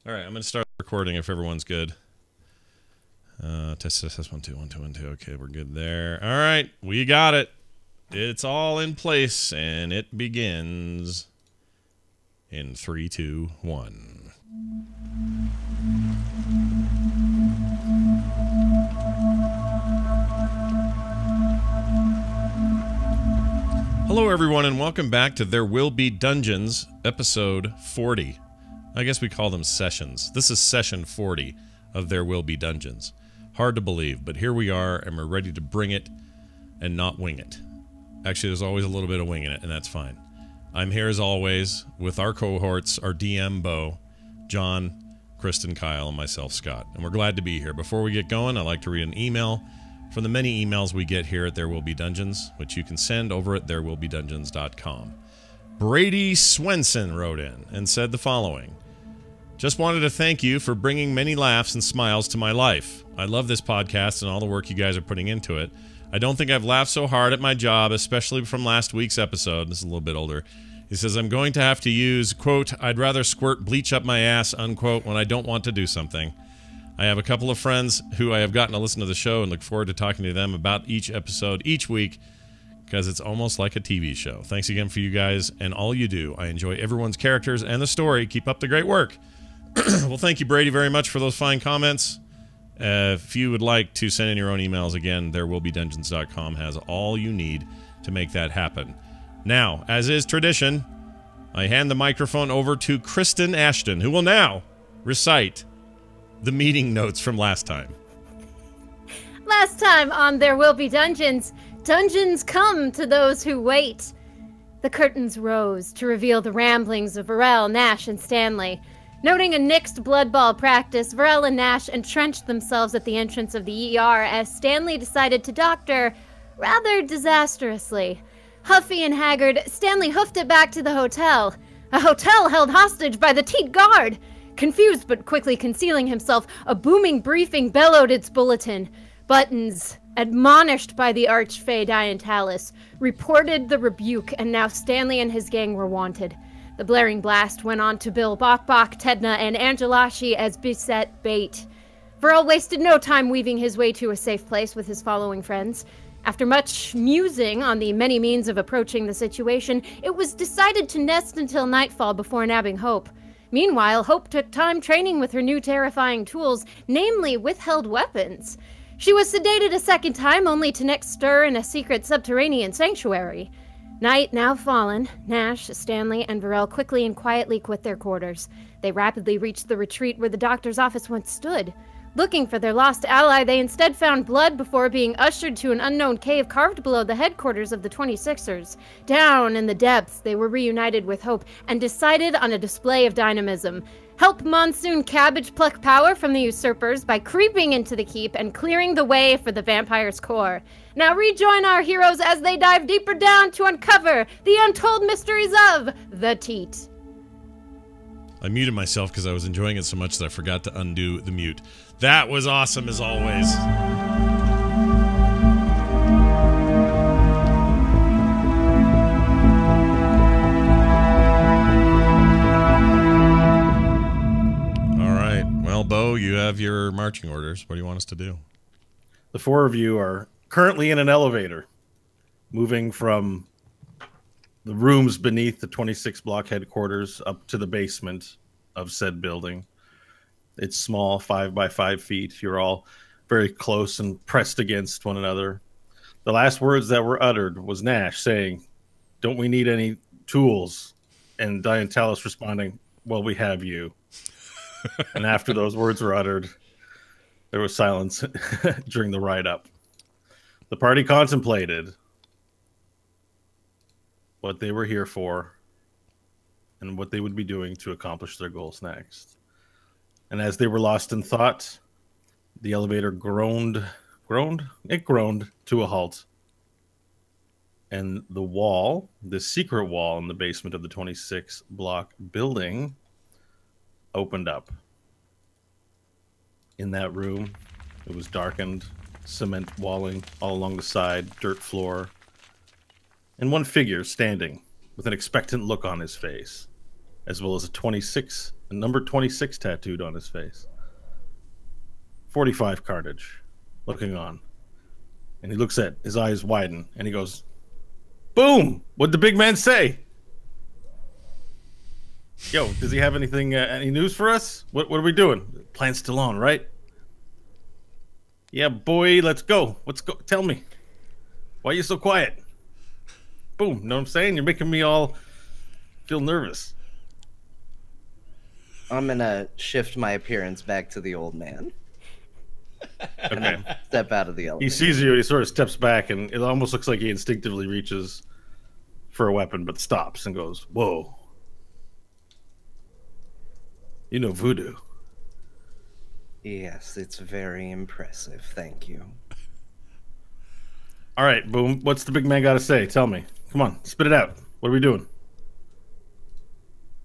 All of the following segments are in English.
All right, I'm going to start recording if everyone's good. Test 1 2 1 2 1 2. Okay, we're good there. All right, we got it. It's all in place, and it begins in 3 2 1. Hello, everyone, and welcome back to There Will Be Dungeons, episode 40. I guess we call them sessions. This is session 40 of There Will Be Dungeons. Hard to believe, but here we are, and we're ready to bring it and not wing it. Actually, there's always a little bit of winging it, and that's fine. I'm here, as always, with our cohorts, our DM, Bo, John, Kristen, Kyle, and myself, Scott. And we're glad to be here. Before we get going, I'd like to read an email from the many emails we get here at There Will Be Dungeons, which you can send over at therewillbedungeons.com. Brady Swenson wrote in and said the following. Just wanted to thank you for bringing many laughs and smiles to my life. I love this podcast and all the work you guys are putting into it. I don't think I've laughed so hard at my job, especially from last week's episode. This is a little bit older. He says, I'm going to have to use, quote, I'd rather squirt bleach up my ass, unquote, when I don't want to do something. I have a couple of friends who I have gotten to listen to the show and look forward to talking to them about each episode each week because it's almost like a TV show. Thanks again for you guys and all you do. I enjoy everyone's characters and the story. Keep up the great work. Well, thank you, Brady, very much for those fine comments. If you would like to send in your own emails, again, therewillbedungeons.com has all you need to make that happen. Now, as is tradition, I hand the microphone over to Kristen Ashton, who will now recite the meeting notes from last time. Last time on There Will Be Dungeons, dungeons come to those who wait. The curtains rose to reveal the ramblings of Varel, Nash, and Stanley. Noting a nixed blood ball practice, Varel and Nash entrenched themselves at the entrance of the ER as Stanley decided to doctor rather disastrously. Huffy and haggard, Stanley hoofed it back to the hotel. A hotel held hostage by the Teat Guard. Confused but quickly concealing himself, a booming briefing bellowed its bulletin. Buttons, admonished by the Archfey Dientalis, reported the rebuke, and now Stanley and his gang were wanted. The blaring blast went on to bill Bok, Tedna, and Angelashi as beset bait. Varel wasted no time weaving his way to a safe place with his following friends. After much musing on the many means of approaching the situation, it was decided to nest until nightfall before nabbing Hope. Meanwhile, Hope took time training with her new terrifying tools, namely withheld weapons. She was sedated a second time, only to next stir in a secret subterranean sanctuary. Night now fallen, Nash, Stanley, and Varel quickly and quietly quit their quarters. They rapidly reached the retreat where the doctor's office once stood. Looking for their lost ally, they instead found blood before being ushered to an unknown cave carved below the headquarters of the 26ers. Down in the depths, they were reunited with Hope and decided on a display of dynamism. Help Monsoon Cabbage pluck power from the usurpers by creeping into the keep and clearing the way for the vampire's core. Now rejoin our heroes as they dive deeper down to uncover the untold mysteries of the Teat. I muted myself because I was enjoying it so much that I forgot to undo the mute. That was awesome, as always. All right. Well, Bo, you have your marching orders. What do you want us to do? The four of you are currently in an elevator, moving from the rooms beneath the 26 block headquarters up to the basement of said building. It's small, 5 by 5 feet. You're all very close and pressed against one another. The last words that were uttered was Nash saying, "Don't we need any tools?" And Dientalis responding, "Well, we have you." And after those words were uttered, there was silence during the ride-up. The party contemplated what they were here for and what they would be doing to accomplish their goals next. And as they were lost in thought, the elevator groaned to a halt. And the wall, the secret wall in the basement of the 26 block building, opened up. In that room, it was darkened, cement walling all along the side, dirt floor, and one figure standing with an expectant look on his face, as well as a 26 a number 26 tattooed on his face. 45 carnage, looking on. And he looks at, his eyes widen, and he goes, boom! What'd the big man say? Yo, does he have anything, any news for us? What are we doing? Plan's still on, right? Yeah, boy, let's go. Let's go. Tell me. Why are you so quiet? Boom, know what I'm saying? You're making me all feel nervous. I'm gonna shift my appearance back to the old man. And Okay. then step out of the elevator. He sees you and he sort of steps back, and it almost looks like he instinctively reaches for a weapon, but stops and goes, whoa. You know voodoo. Yes, it's very impressive. Thank you. All right, Boom. What's the big man got to say? Tell me. Come on, spit it out. What are we doing?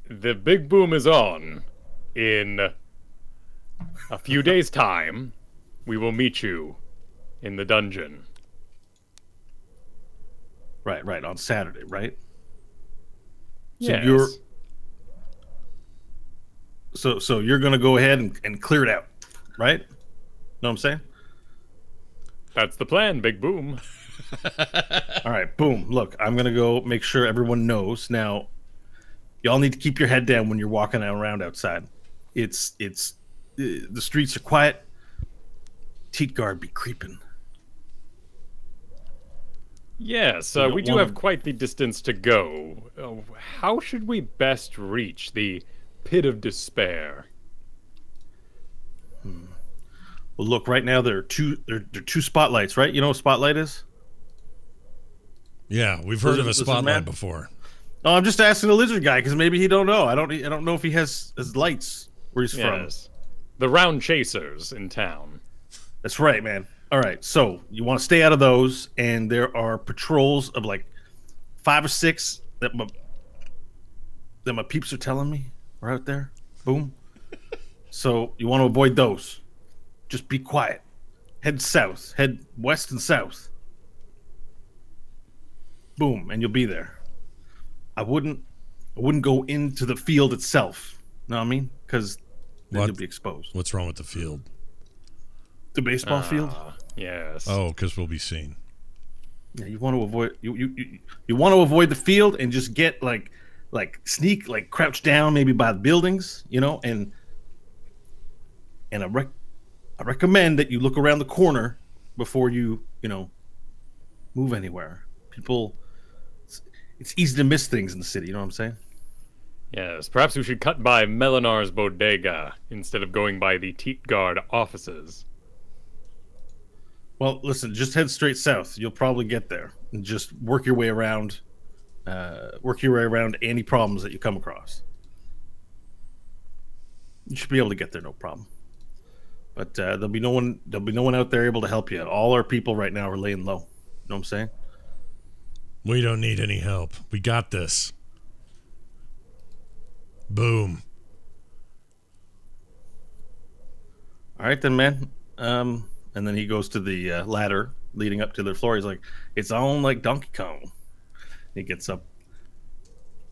The big boom is on. In a few days' time, we will meet you in the dungeon. Right, on Saturday, right? So Yes. you're so you're gonna go ahead and clear it out, right? Know what I'm saying? That's the plan, big boom. All right, Boom. Look, I'm gonna go make sure everyone knows. Now, y'all need to keep your head down when you're walking around outside. It's the streets are quiet. Teat guard be creeping. Yes, You don't we do wanna- have quite the distance to go. How should we best reach the pit of despair? Well, look, right now there are two spotlights, right? You know what a spotlight is? Yeah, we've heard of a Listen, spotlight man. before. Oh, I'm just asking the lizard guy because maybe he don't know. I don't know if he has his lights where he's from. Yes. The round chasers in town. That's right, man. All right, so you want to stay out of those, and there are patrols of like 5 or 6 that my peeps are telling me are out there. Boom. So you want to avoid those. Just be quiet. Head south. Head west and south. Boom, and you'll be there. I wouldn't go into the field itself. Know what I mean? Because then What? you'll be exposed. What's wrong with the field? The baseball field. Yes. Oh, because we'll be seen. Yeah, you want to avoid you want to avoid the field and just get like sneak, like crouch down maybe by the buildings, you know, and I recommend that you look around the corner before you move anywhere. People, it's easy to miss things in the city. You know what I'm saying? Yes, perhaps we should cut by Melinar's bodega instead of going by the Teat Guard offices. Well, listen, just head straight south. You'll probably get there, and just work your way around. Work your way around any problems that you come across. You should be able to get there, no problem. But there'll be no one out there able to help you. All our people right now are laying low. You know what I'm saying? We don't need any help. We got this. Boom. All right, then, man. And then he goes to the ladder leading up to the floor. He's like, "It's on like Donkey Kong." He gets up.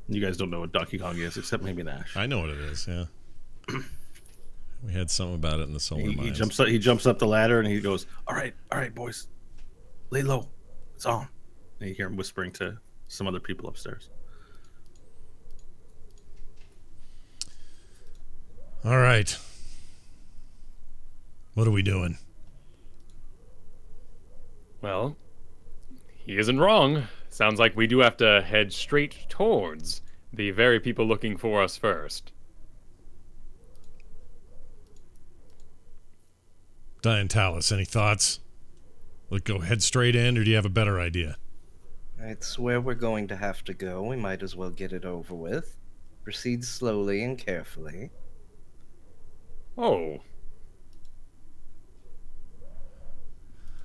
You guys don't know what Donkey Kong is, except maybe Nash. I know what it is, yeah. We had something about it in the Solar He Mines. jumps up. He jumps up the ladder and he goes, all right, boys, lay low. It's on." And you hear him whispering to some other people upstairs. All right. What are we doing? Well, he isn't wrong. Sounds like we do have to head straight towards the very people looking for us first. Diantalis, any thoughts? Let's go head straight in, or do you have a better idea? It's where we're going to have to go. We might as well get it over with. Proceed slowly and carefully. Oh.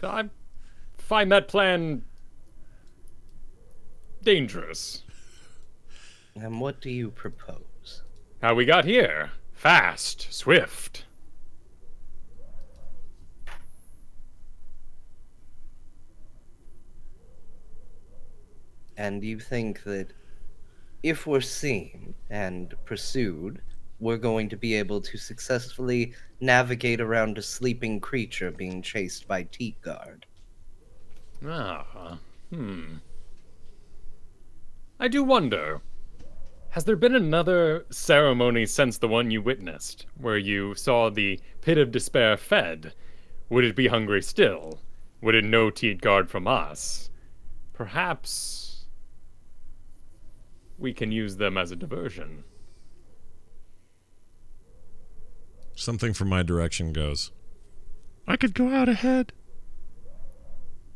I find that plan dangerous. And what do you propose? How we got here? Fast, swift. And you think that if we're seen and pursued, we're going to be able to successfully navigate around a sleeping creature being chased by Teat Guard. I do wonder, has there been another ceremony since the one you witnessed, where you saw the Pit of Despair fed? Would it be hungry still? Would it know Teat Guard from us? Perhaps we can use them as a diversion. Something from my direction goes, I could go out ahead.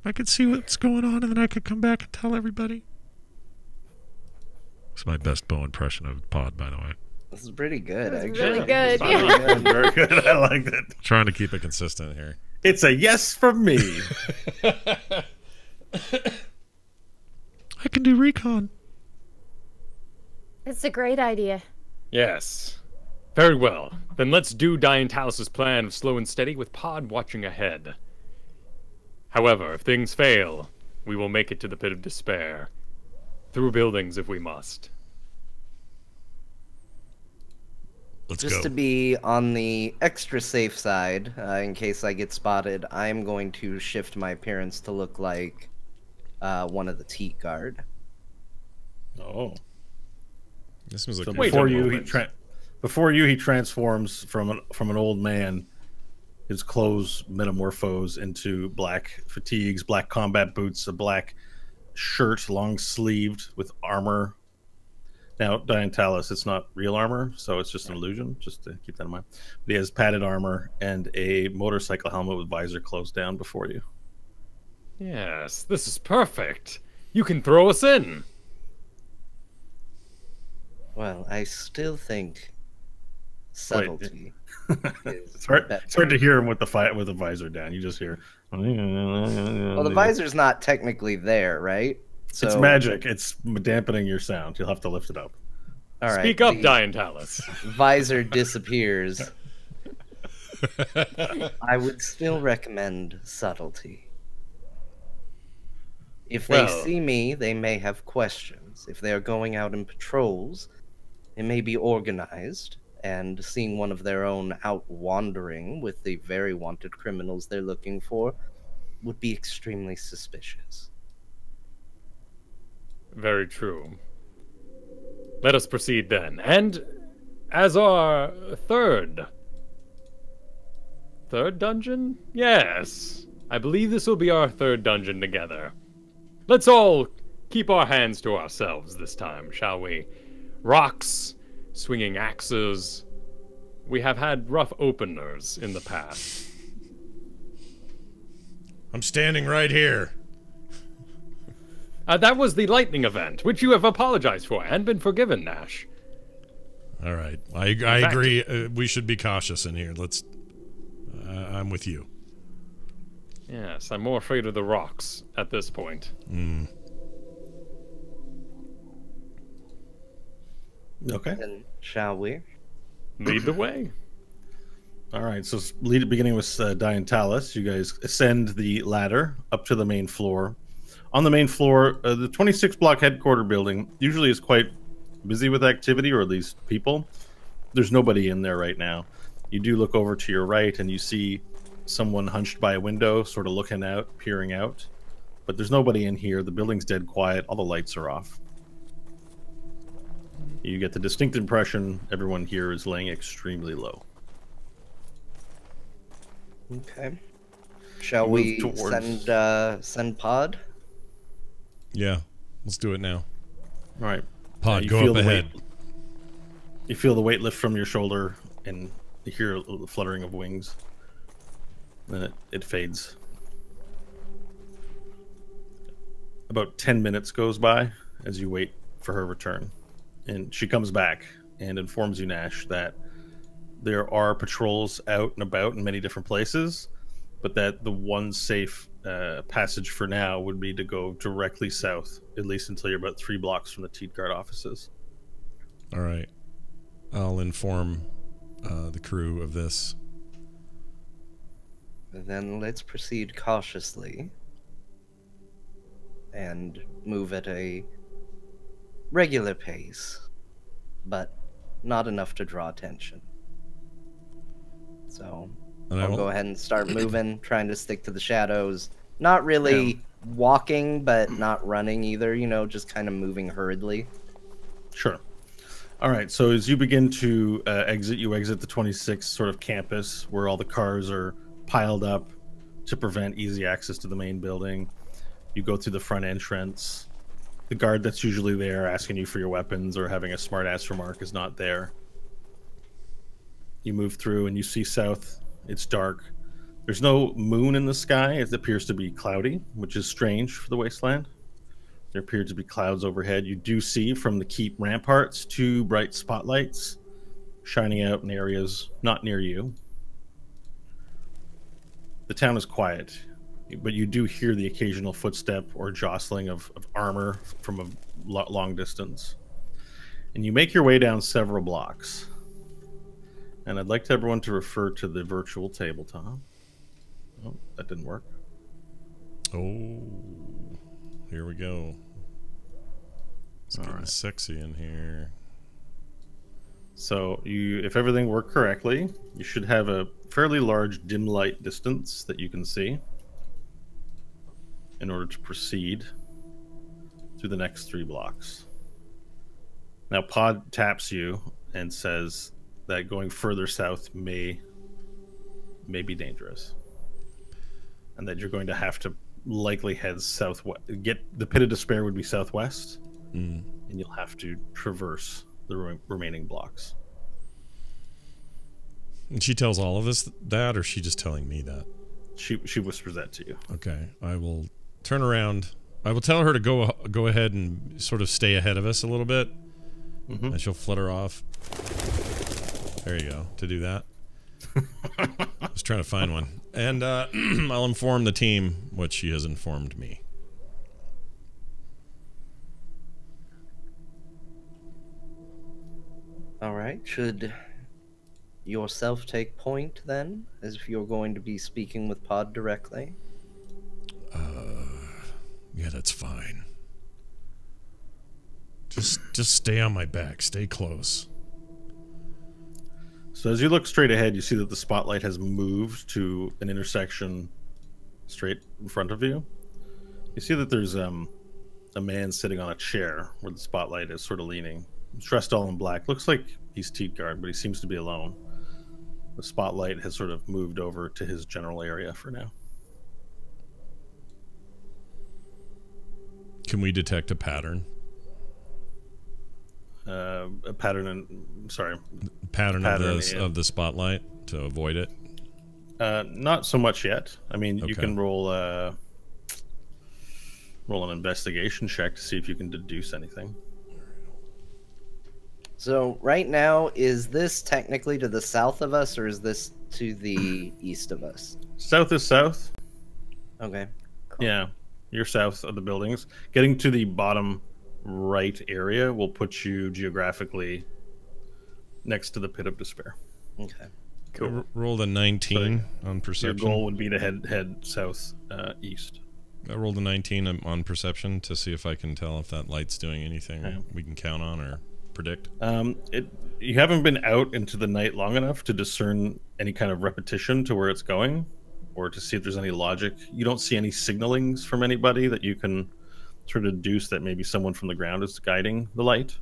I could see what's going on, and then I could come back and tell everybody. It's my best bow impression of Pod, by the way. This is pretty good, That's actually. really good. Very Yeah. good, very good. I like that. Trying to keep it consistent here. It's a yes from me. I can do recon. It's a great idea. Yes. Very well. Then let's do Diantalis' plan of slow and steady with Pod watching ahead. However, if things fail, we will make it to the Pit of Despair. Through buildings if we must. Let's Just go. to be on the extra safe side, in case I get spotted, I'm going to shift my appearance to look like one of the Teat Guard. Oh. This was like So Wait before a you, moment. he transforms from an old man. His clothes metamorphose into black fatigues, black combat boots, a black shirt, long sleeved with armor. Now, Diantalis, it's not real armor, so it's just an illusion. Just to keep that in mind. But he has padded armor and a motorcycle helmet with visor closed down before you. Yes, this is perfect. You can throw us in. Well, I still think subtlety is It's hard better. to hear him with the visor down. You just hear. Well, the visor's not technically there, right? So, It's magic. It's dampening your sound. You'll have to lift it up. All right, Speak up, the Diantalis. visor disappears. I would still recommend subtlety. If they Well- see me, they may have questions. If they are going out in patrols, it may be organized, and seeing one of their own out wandering with the very wanted criminals they're looking for would be extremely suspicious. Very true. Let us proceed then. And as our third dungeon? Yes. I believe this will be our third dungeon together. Let's all keep our hands to ourselves this time, shall we? Rocks, swinging axes. We have had rough openers in the past. I'm standing right here. That was the lightning event, which you have apologized for and been forgiven, Nash. All right. I fact- agree. We should be cautious in here. Let's. I'm with you. Yes, I'm more afraid of the rocks at this point. Okay. Then, shall we? Lead the way. All right. So beginning with Diantalis, you guys ascend the ladder up to the main floor. On the main floor, the 26 block headquarter building usually is quite busy with activity, or at least people. There's nobody in there right now. You do look over to your right and you see someone hunched by a window, sort of looking out, peering out. But there's nobody in here. The building's dead quiet. All the lights are off. You get the distinct impression everyone here is laying extremely low. Okay. Shall You we move towards- send Pod? Yeah. Let's do it now. All right. Pod, You go feel up the ahead. weight- You feel the weight lift from your shoulder, and you hear a little fluttering of wings. Then it fades. About 10 minutes goes by as you wait for her return. And she comes back and informs you, Nash, that there are patrols out and about in many different places, but that the one safe passage for now would be to go directly south, at least until you're about 3 blocks from the Teat Guard offices. All right. I'll inform the crew of this. Then let's proceed cautiously and move at a regular pace, but not enough to draw attention. So And I'll go ahead and start moving, trying to stick to the shadows. Not really walking, but not running either, you know, just kind of moving hurriedly. Sure. All right, so as you begin to exit, you exit the 26th sort of campus where all the cars are piled up to prevent easy access to the main building. You go through the front entrance. The guard that's usually there asking you for your weapons or having a smart-ass remark is not there. You move through and you see south. It's dark. There's no moon in the sky. It appears to be cloudy, which is strange for the wasteland. There appear to be clouds overhead. You do see from the keep ramparts 2 bright spotlights shining out in areas not near you. The town is quiet, but you do hear the occasional footstep or jostling of armor from a long distance. And you make your way down several blocks. And I'd like everyone to refer to the virtual tabletop. Oh, that didn't work. Oh, here we go. It's getting sexy in here. So if everything worked correctly, you should have a fairly large dim light distance that you can see in order to proceed through the next 3 blocks. Now Pod taps you and says that going further south may be dangerous, and that you're going to have to likely head southwest. The Pit of Despair would be southwest, and you'll have to traverse the remaining blocks. And she tells all of us that, or is she just telling me that? She whispers that to you. Okay, I will turn around. I will tell her to go ahead and sort of stay ahead of us a little bit, and she'll flutter off. There you go, to do that. I was trying to find one. And I'll inform the team what she has informed me. All right. Should yourself take point then, as if you're going to be speaking with Pod directly? Yeah, that's fine. Just stay on my back. Stay close. So as you look straight ahead, you see that the spotlight has moved to an intersection straight in front of you. You see that there's a man sitting on a chair where the spotlight is sort of leaning. He's dressed all in black. Looks like he's Teetguard, but he seems to be alone. The spotlight has sort of moved over to his general area for now. Can we detect a pattern? A pattern of the spotlight to avoid it. Not so much yet. I mean, you Okay. can roll an investigation check to see if you can deduce anything. So right now, is this technically to the south of us, or is this to the east of us? South is south. Okay. Yeah, you're south of the buildings. Getting to the bottom right area will put you geographically next to the Pit of Despair. Okay. Cool. Rolled a 19 on Your perception. goal would be to head south east. I rolled a 19 on perception to see if I can tell if that light's doing anything Okay. we can count on or predict. You haven't been out into the night long enough to discern any kind of repetition to where it's going, or to see if there's any logic. You don't see any signalings from anybody that you can sort of deduce that maybe someone from the ground is guiding the light.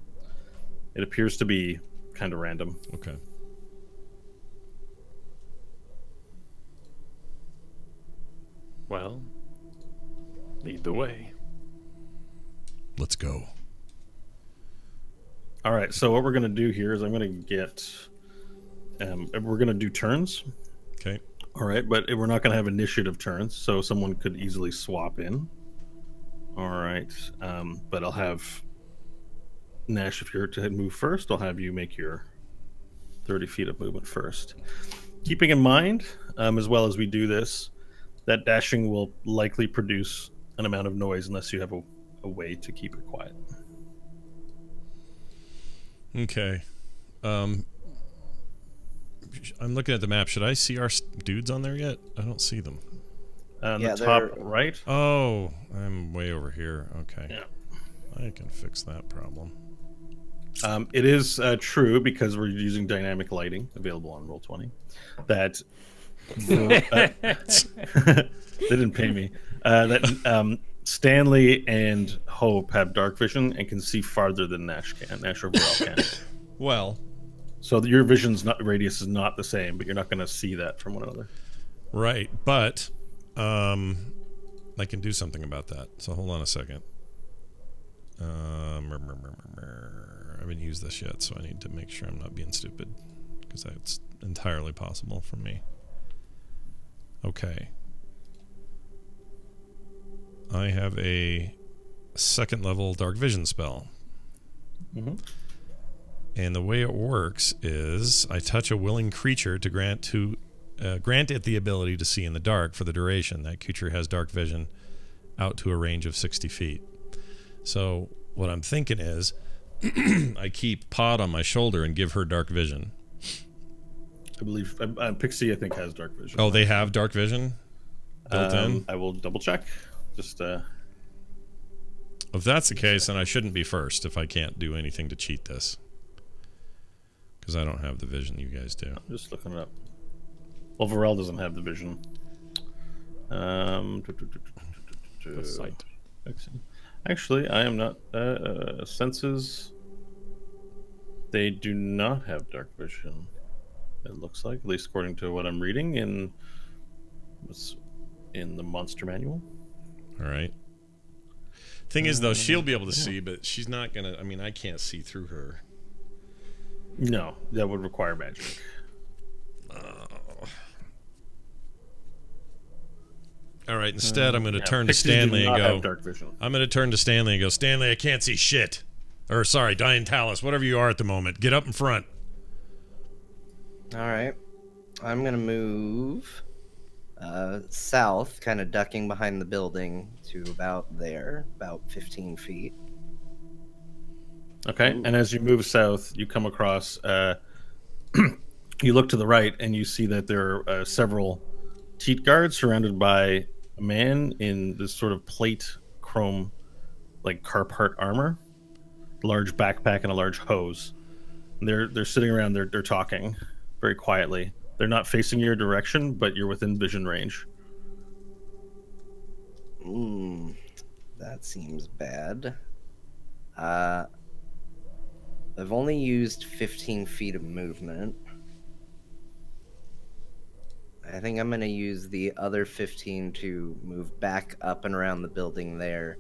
It appears to be kind of random. Okay. Well, lead the way. Let's go. All right, so what we're going to do here is I'm going to get... we're going to do turns. Okay. All right, but we're not going to have initiative turns, so someone could easily swap in. All right, but I'll have... Nash, if you're to move first, I'll have you make your 30 feet of movement first. Keeping in mind, as well as we do this, that dashing will likely produce an amount of noise unless you have a way to keep it quiet. Okay. I'm looking at the map. Should I see our dudes on there yet? I don't see them. On Yeah, the top they're- right. Oh, I'm way over here. Okay. Yeah. I can fix that problem. It is true, because we're using dynamic lighting available on Roll20, that they didn't pay me. That Stanley and Hope have dark vision and can see farther than Nash can. Nash or Varel can. Well, So your vision's radius is not the same, but you're not going to see that from one another. right, but I can do something about that. So hold on a second. I haven't used this yet, so I need to make sure I'm not being stupid, because that's entirely possible for me. Okay. I have a second level dark vision spell. Mm-hmm. And the way it works is I touch a willing creature to grant it the ability to see in the dark for the duration. That creature has dark vision out to a range of 60 feet. So what I'm thinking is I keep Pod on my shoulder and give her dark vision. I believe Pixie, I think, has dark vision. Oh, they have dark vision built in? I will double check. Just If that's the case, then I shouldn't be first if I can't do anything to cheat this. Because I don't have the vision you guys do. I'm just looking it up. Well, Varel doesn't have the vision. The sight. Actually, I am not. Senses. They do not have dark vision. It looks like, at least according to what I'm reading in the monster manual. All right. Thing is, though, she'll be able to see, but she's not gonna. I mean, I can't see through her. No, that would require magic. All right. Instead, I'm going to turn to Pixies do Stanley and not go. have dark vision. I'm going to turn to Stanley and go. Stanley, I can't see shit. Or sorry, Diane Talus, whatever you are at the moment. Get up in front. All right. I'm going to move south, kind of ducking behind the building to about there, about 15 feet. Okay, and as you move south, you come across. You look to the right, and you see that there are several teat guards surrounded by a man in this sort of plate chrome, like Carhartt armor, large backpack, and a large hose. They're sitting around. They're talking very quietly. They're not facing your direction, but you're within vision range. That seems bad. I've only used 15 feet of movement. I think I'm going to use the other 15 to move back up and around the building there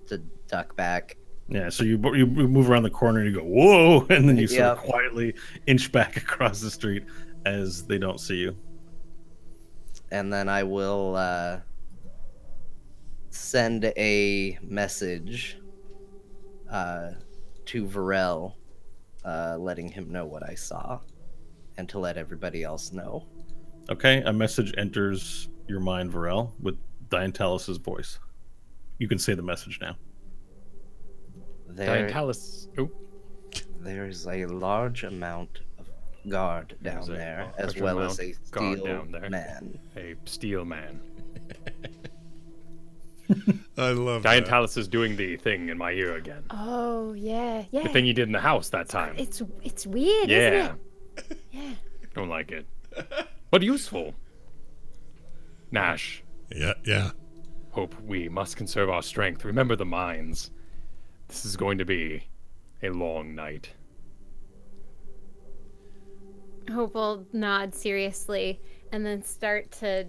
to duck back. Yeah, so you move around the corner and you go, whoa, and then you sort of Yep. quietly inch back across the street as they don't see you. And then I will send a message to Varel, letting him know what I saw, and to let everybody else know. Okay, a message enters your mind, Varel, with Diane Talus's voice. You can say the message now. Diane Talus. Oh, There's a large amount of guard down There's a there, as large well as amount a guard steel down there. man. a steel man. I love Diane that. Talus is doing the thing in my ear again. Oh yeah, yeah. The thing you did in the house that time. It's weird, Yeah. isn't it? Yeah. Don't like it. But useful. Nash, Yeah. Hope, we must conserve our strength. Remember the mines. This is going to be a long night. Hope will nod seriously and then start to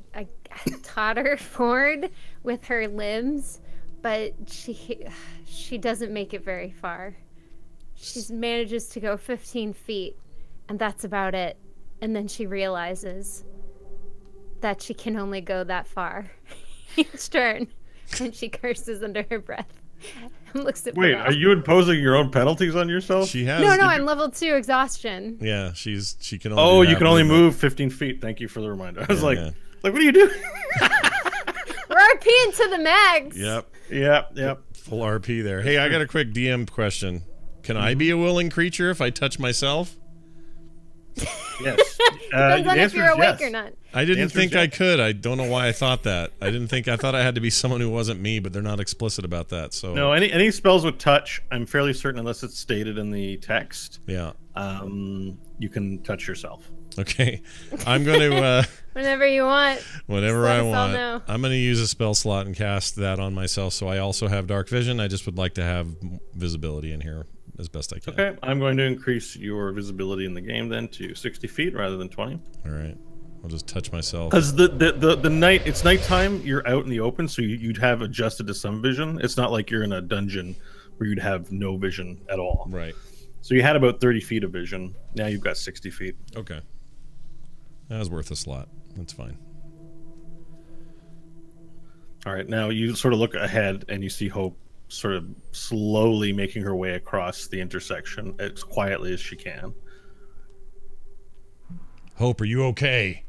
totter forward with her limbs, but she doesn't make it very far. She manages to go 15 feet, and that's about it. And then she realizes that she can only go that far each turn, and she curses under her breath and looks at Wait, Varel. are you imposing your own penalties on yourself? She has. No, I'm level 2 exhaustion. Yeah, she can only. Oh, do you half can only movement. move 15 feet. Thank you for the reminder. I was Yeah, like, yeah. what are you doing? We're RPing to the max. Yep. Yep. Full RP there. Hey, I got a quick DM question. Can I be a willing creature if I touch myself? Yes. Depends on the if you're answer is awake yes. or not. I didn't answer is think I yes. could. I don't know why I thought that. I thought I had to be someone who wasn't me, but they're not explicit about that. So No, any spells with touch, I'm fairly certain, unless it's stated in the text, yeah. you can touch yourself. Okay. I'm going to Whenever you want. whatever Just let I us all want. know. I'm going to use a spell slot and cast that on myself, so I also have dark vision. I just would like to have visibility in here as best I can. Okay, I'm going to increase your visibility in the game then to 60 feet rather than 20. All right. I'll just touch myself. Because the night, it's nighttime, you're out in the open, so you'd have adjusted to some vision. It's not like you're in a dungeon where you'd have no vision at all. Right. So you had about 30 feet of vision. Now you've got 60 feet. Okay. That was worth a slot. That's fine. All right, now you sort of look ahead and you see Hope sort of slowly making her way across the intersection as quietly as she can. Hope, are you okay?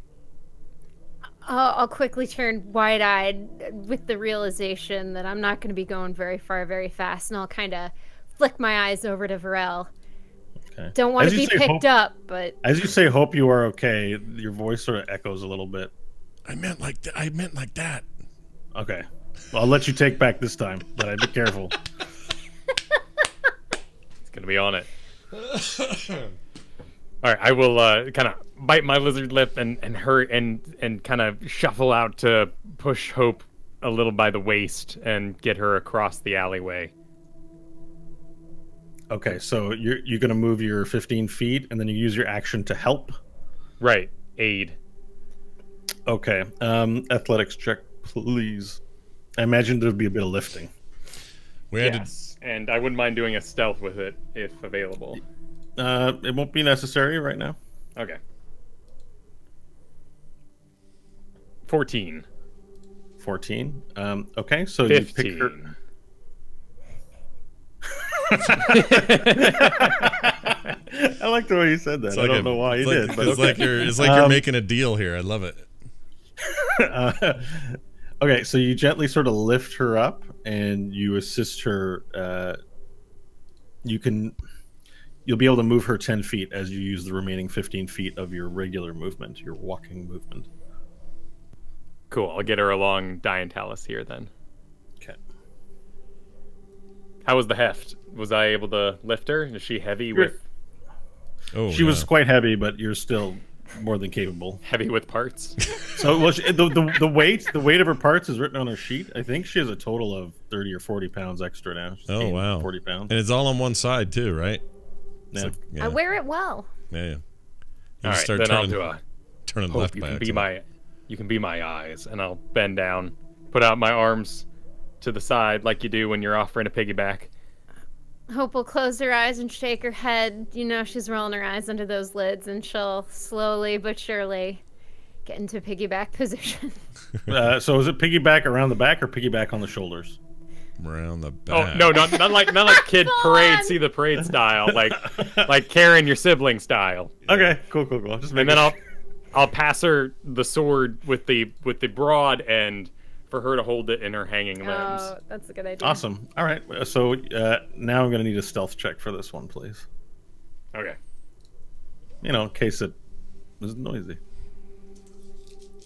I'll quickly turn wide-eyed with the realization that I'm not going to be going very far, very fast, and I'll kind of flick my eyes over to Varel. Okay. Don't want As to you be say picked Hope- up, but As you say, Hope, you are okay. Your voice sort of echoes a little bit. I meant like that. Okay. Well, I'll let you take back this time, but I'd be careful. It's gonna be on it. All right, I will kind of bite my lizard lip and kind of shuffle out to push Hope a little by the waist and get her across the alleyway. Okay, so you're going to move your 15 feet, and then you use your action to help. Right, aid. Okay. Athletics check, please. I imagine there'd be a bit of lifting. We had Yes, and I wouldn't mind doing a stealth with it if available. It won't be necessary right now. Okay. 14. 14. Okay, so you pick her. 15. I like the way you said that. It's I like don't know why you did, but It's okay. like you're making a deal here. I love it. Okay, so you gently sort of lift her up and you assist her. You'll be able to move her 10 feet as you use the remaining 15 feet of your regular movement, your walking movement. Cool, I'll get her along Diantalis here then. Okay. How was the heft? Was I able to lift her? Is she heavy with She was quite heavy, but you're still more than capable. heavy with parts? So well, the weight of her parts is written on her sheet. I think she has a total of 30 or 40 pounds extra now. She's Oh gained wow. 40 pounds. And it's all on one side too, right? It's Yeah. like- yeah. I wear it well. Yeah. You All right, start then I'll turning, do a turning Hope. left You by can be accident. you can be my eyes, and I'll bend down, put out my arms to the side like you do when you're offering a piggyback. Hope will close her eyes and shake her head. You know she's rolling her eyes under those lids, and she'll slowly but surely get into piggyback position. So is it piggyback around the back or piggyback on the shoulders? Around the Oh back. no, not like kid Come parade, on. see the parade style, like Karen, your sibling style. Okay, cool. Just And then I'll pass her the sword with the broad end for her to hold it in her hanging limbs. Oh, that's a good idea. Awesome. All right. So now I'm going to need a stealth check for this one, please. Okay. You know, in case it was noisy.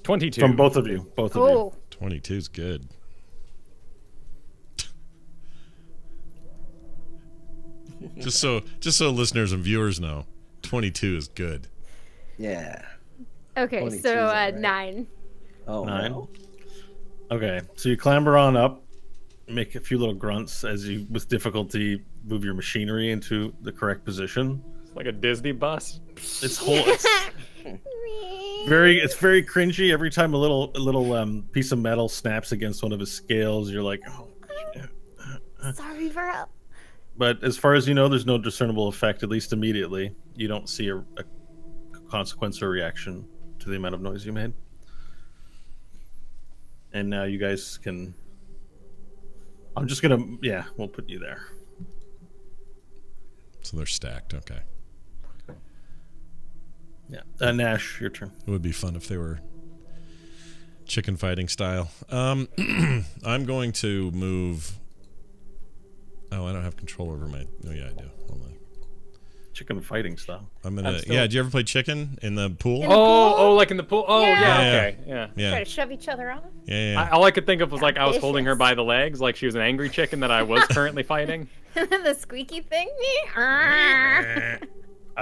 22. From both of you. Both of you. Oh, 22's good. just so listeners and viewers know, 22 is good. Yeah. okay. 22 So is alright. 9. Oh, 9. no. Okay. So you clamber on up, make a few little grunts as you, with difficulty, move your machinery into the correct position. It's like a Disney bus. It's very cringy. Every time a little piece of metal snaps against one of his scales, you're like, oh shit. Sorry, Varel. But as far as you know, there's no discernible effect, at least immediately. You don't see a consequence or reaction to the amount of noise you made. And now you guys can... I'm just gonna... Yeah, we'll put you there. So they're stacked. Okay. Yeah. Nash, your turn. It would be fun if they were chicken fighting style. I'm going to move. Oh, I don't have control over my. Oh yeah, I do. Hold on. chicken fighting style. I'm gonna. still- Yeah. Did you ever play chicken in the pool? In the Oh, pool? oh, like in the pool. Oh, yeah. Yeah. Okay, yeah. Yeah. Try to shove each other off. Yeah. All I could think of was like I was holding her Vicious. by the legs, like she was an angry chicken that I was currently fighting. The squeaky thing. I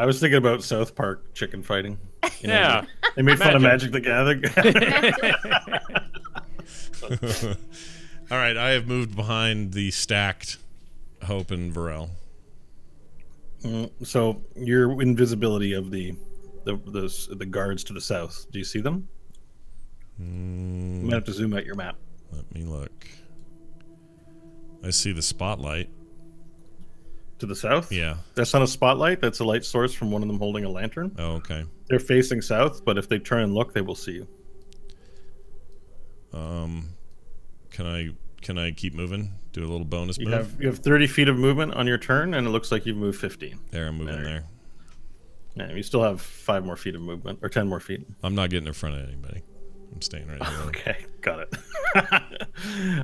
was thinking about South Park chicken fighting. You know, Yeah. they made fun of Imagine. Magic the Gathering. All right. I have moved behind the stacked Hope and Varel. So your invisibility of the guards to the south. Do you see them? You might have to zoom out your map. Let me look. I see the spotlight. To the south? Yeah. That's not a spotlight. That's a light source from one of them holding a lantern. Oh, okay. They're facing south, but if they turn and look, they will see you. Can I keep moving? Do a little bonus move? You have 30 feet of movement on your turn, and it looks like you've moved 15. There, I'm moving there. Yeah, you still have 5 more feet of movement, or 10 more feet. I'm not getting in front of anybody. I'm staying right here. Okay, got it.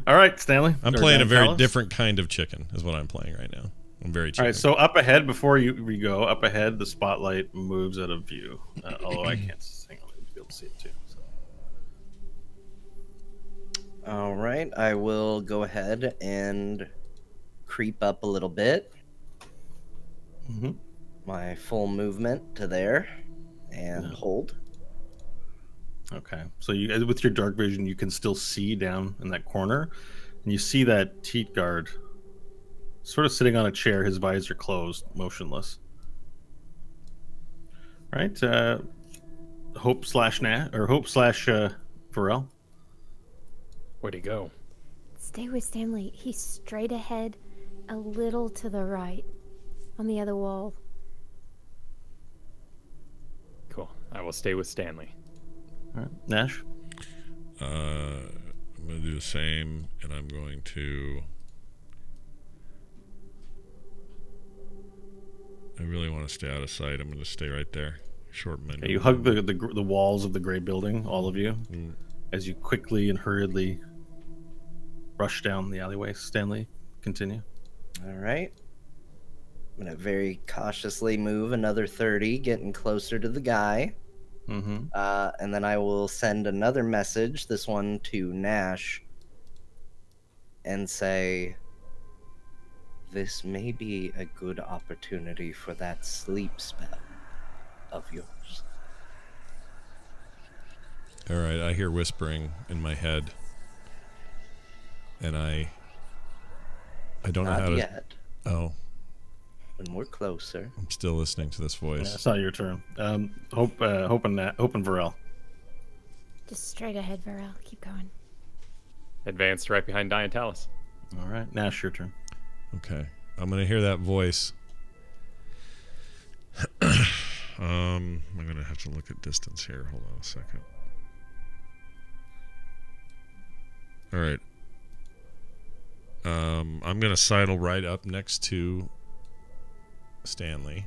All right, Stanley. I'm Or playing a Dan very Callis. different kind of chicken, is what I'm playing right now. I'm very chicken. All right, so up ahead, before we go, up ahead, the spotlight moves out of view. Although I can't hang on, I'll be able to see it too. So. All right, I will go ahead and creep up a little bit. Mhm. My full movement to there and hold. Okay, so you, with your dark vision, you can still see down in that corner, and you see that Teat guard sort of sitting on a chair, his visor closed, motionless. All right, Hope slash Varel. Where'd he go? Stay with Stanley. He's straight ahead, a little to the right, on the other wall. Cool. I will stay with Stanley. All right, Nash. I'm going to do the same, and I'm going to... I really want to stay out of sight. I'm going to stay right there. Short minute. Okay, you hug the walls of the gray building, all of you, as you quickly and hurriedly rush down the alleyway. Stanley, continue. All right. I'm going to very cautiously move another 30, getting closer to the guy. Mm-hmm. And then I will send another message, this one to Nash, and say, this may be a good opportunity for that sleep spell of yours. All right, I hear whispering in my head, and I don't know how Not to... yet. Oh, When we're closer. I'm still listening to this Yeah, voice. it's not your turn. Hope and Varel. Just straight ahead, Varel. Keep going. Advanced right behind Diantalis. All right, Nash, your turn. Okay, I'm gonna hear that voice. I'm gonna have to look at distance here. Hold on a second. All right. I'm gonna sidle right up next to Stanley.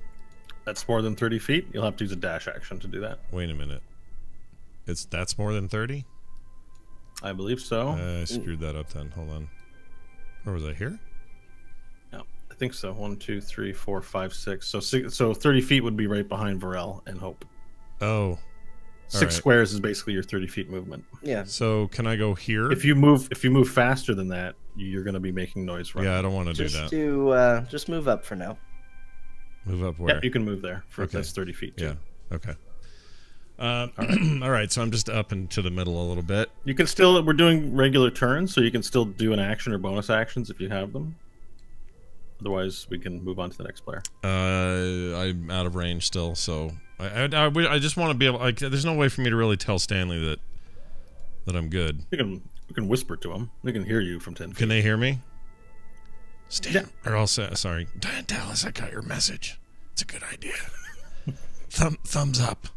That's more than 30 feet. You'll have to use a dash action to do that. Wait a minute. That's more than 30? I believe so. I screwed that up then. Hold on. Or was I here? No, I think so. 1, 2, 3, 4, 5, 6. So 30 feet would be right behind Varel and Hope. Oh. 6 right. squares is basically your 30 feet movement. Yeah. So can I go here? If you move faster than that, you're going to be making noise. Running. Yeah, I don't want to do Just that. just move up for now. Move up where? Yeah, you can move there. Okay. That's 30 feet. Too. Yeah. Okay. All right. So I'm just up into the middle a little bit. You can still. We're doing regular turns, so you can still do an action or bonus actions if you have them. Otherwise, we can move on to the next player. I'm out of range still, so I just want to be able. Like, there's no way for me to really tell Stanley that I'm good. You can whisper to them. They can hear you from 10 feet. Can they hear me? Stan, Yeah. or I'll say, sorry, Dallas, I got your message. It's a good idea. Thumbs up.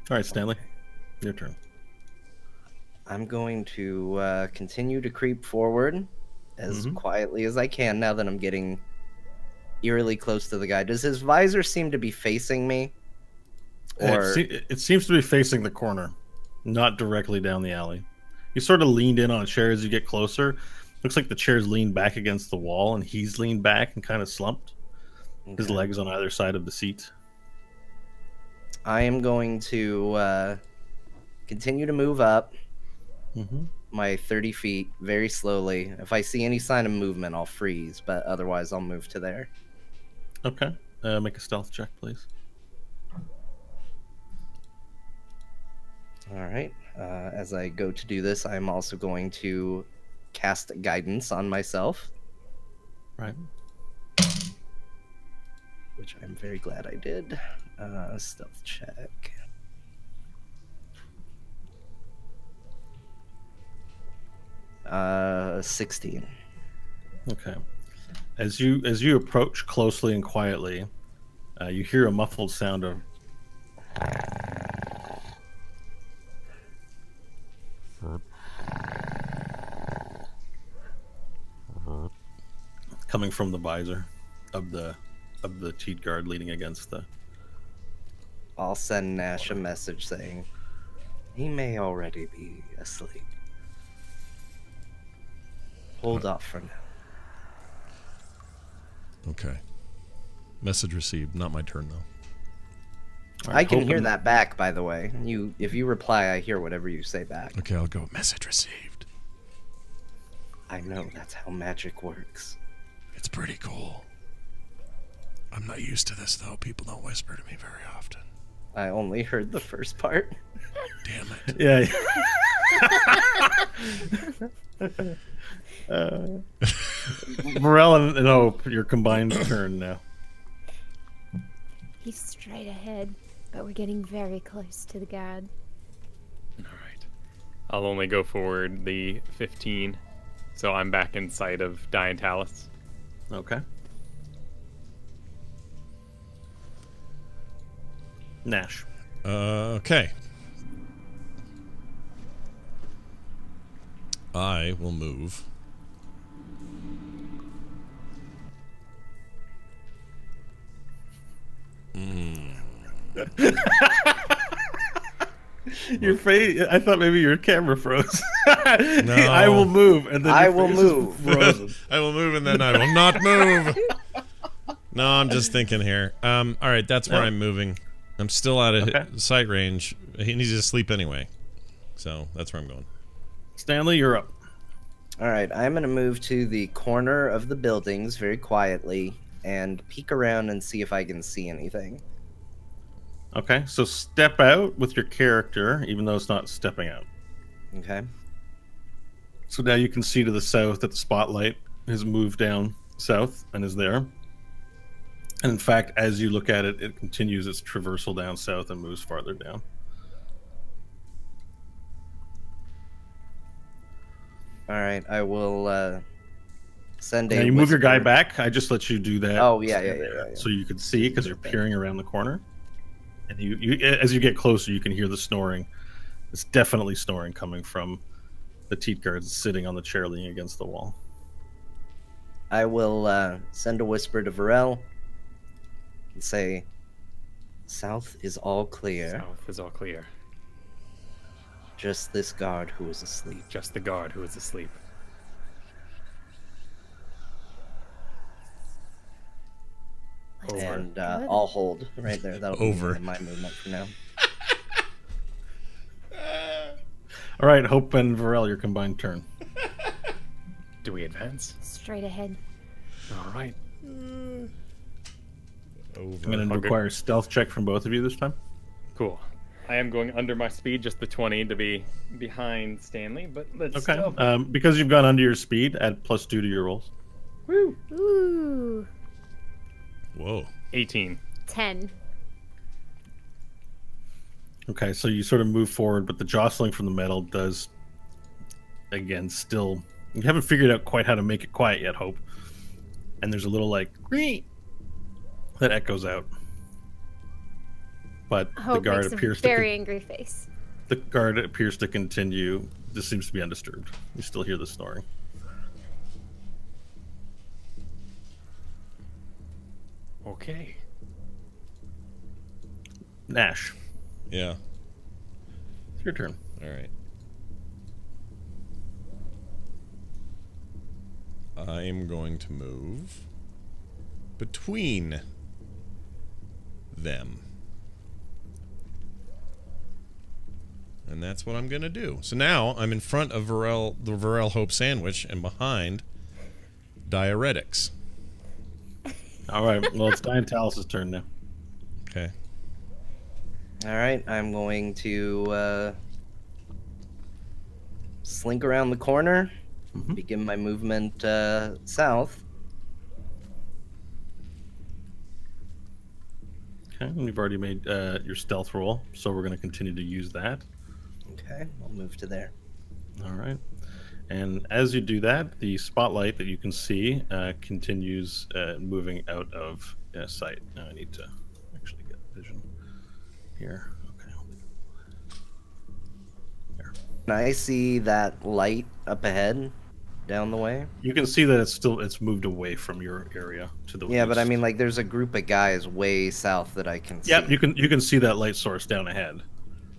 All right, Stanley, your turn. I'm going to continue to creep forward as quietly as I can now that I'm getting eerily close to the guy. Does his visor seem to be facing me? Or It seems to be facing the corner, not directly down the alley. You sort of leaned in on a chair as you get closer. Looks like the chair's leaned back against the wall, and he's leaned back and kind of slumped. His Okay. legs on either side of the seat. I am going to continue to move up Mm-hmm. my 30 feet very slowly. If I see any sign of movement, I'll freeze, but otherwise I'll move to there. Okay. Make a stealth check, please. All right. As I go to do this, I'm also going to cast guidance on myself, Right. which I'm very glad I did. Stealth check. Uh, 16. Okay. As you approach closely and quietly, you hear a muffled sound of coming from the visor of the teat guard leaning against the. I'll send Nash a message saying he may already be asleep. Hold off for now. Okay. Message received. Not my turn though. All I right, can hear hoping- that back, by the way. If you reply, I hear whatever you say back. Okay, I'll go. Message received. I know that's how magic works. It's pretty cool. I'm not used to this though. People don't whisper to me very often. I only heard the first part. Damn it. Yeah. Morel and Hope, your combined turn now. He's straight ahead, but we're getting very close to the guard. All right. I'll only go forward the 15, so I'm back in sight of Diantalis. Okay. Nash. Okay. I will move. Your face. I thought maybe your camera froze. I will move, and then I your will face is move. Frozen. I will move and then I will not move. No, I'm just thinking here. All right, that's where Yeah. I'm moving. I'm still out of Okay. sight range. He needs to sleep anyway. So that's where I'm going. Stanley, you're up. All right, I'm going to move to the corner of the buildings very quietly and peek around and see if I can see anything. Okay, so step out with your character, even though it's not stepping out. Okay. So now you can see to the south that the spotlight has moved down south and is there. And in fact, as you look at it, it continues its traversal down south and moves farther down. All right, I will send a. Now you move your guy whisper- back. I just let you do that. Oh, yeah. So you can see because you're peering around the corner, and you as you get closer, you can hear the snoring. It's definitely snoring coming from the teat guards sitting on the chair leaning against the wall. I will send a whisper to Varel and say, "South is all clear. South is all clear. Just this guard who is asleep." Just the guard who is asleep. Let's Over. And Good. I'll hold right there. That'll Over. be my movement for now. All right, Hope and Varel, your combined turn. Do we advance? straight ahead. All right. Over. I'm going to Okay. require a stealth check from both of you this time. Cool. I am going under my speed, just the 20 to be behind Stanley, but let's Okay. still... Because you've gone under your speed, add +2 to your rolls. Woo! Ooh, Whoa. 18. 10. Okay, so you sort of move forward, but the jostling from the metal does, again, still... You haven't figured out quite how to make it quiet yet, Hope. And there's a little, like, "Ree!" that echoes out. But Hope the guard makes a appears very angry face. the guard appears to continue. This seems to be undisturbed. You still hear the snoring. Okay. Nash, Yeah. it's your turn. All right. I'm going to move between them. And that's what I'm going to do. So now I'm in front of the Varel Hope sandwich and behind Diuretics. All right. Well, it's Diantalis' turn now. Okay. All right, I'm going to slink around the corner, begin my movement south. Okay. And you've already made your stealth roll, so we're going to continue to use that. Okay, I'll move to there. All right. And as you do that, the spotlight that you can see continues moving out of sight. Now I need to actually get vision here. Okay. There. Can I see that light up ahead, down the way? You can see that it's moved away from your area to the Yeah, but I east. mean, like, there's a group of guys way south that I can see. Yep, you can see that light source down ahead.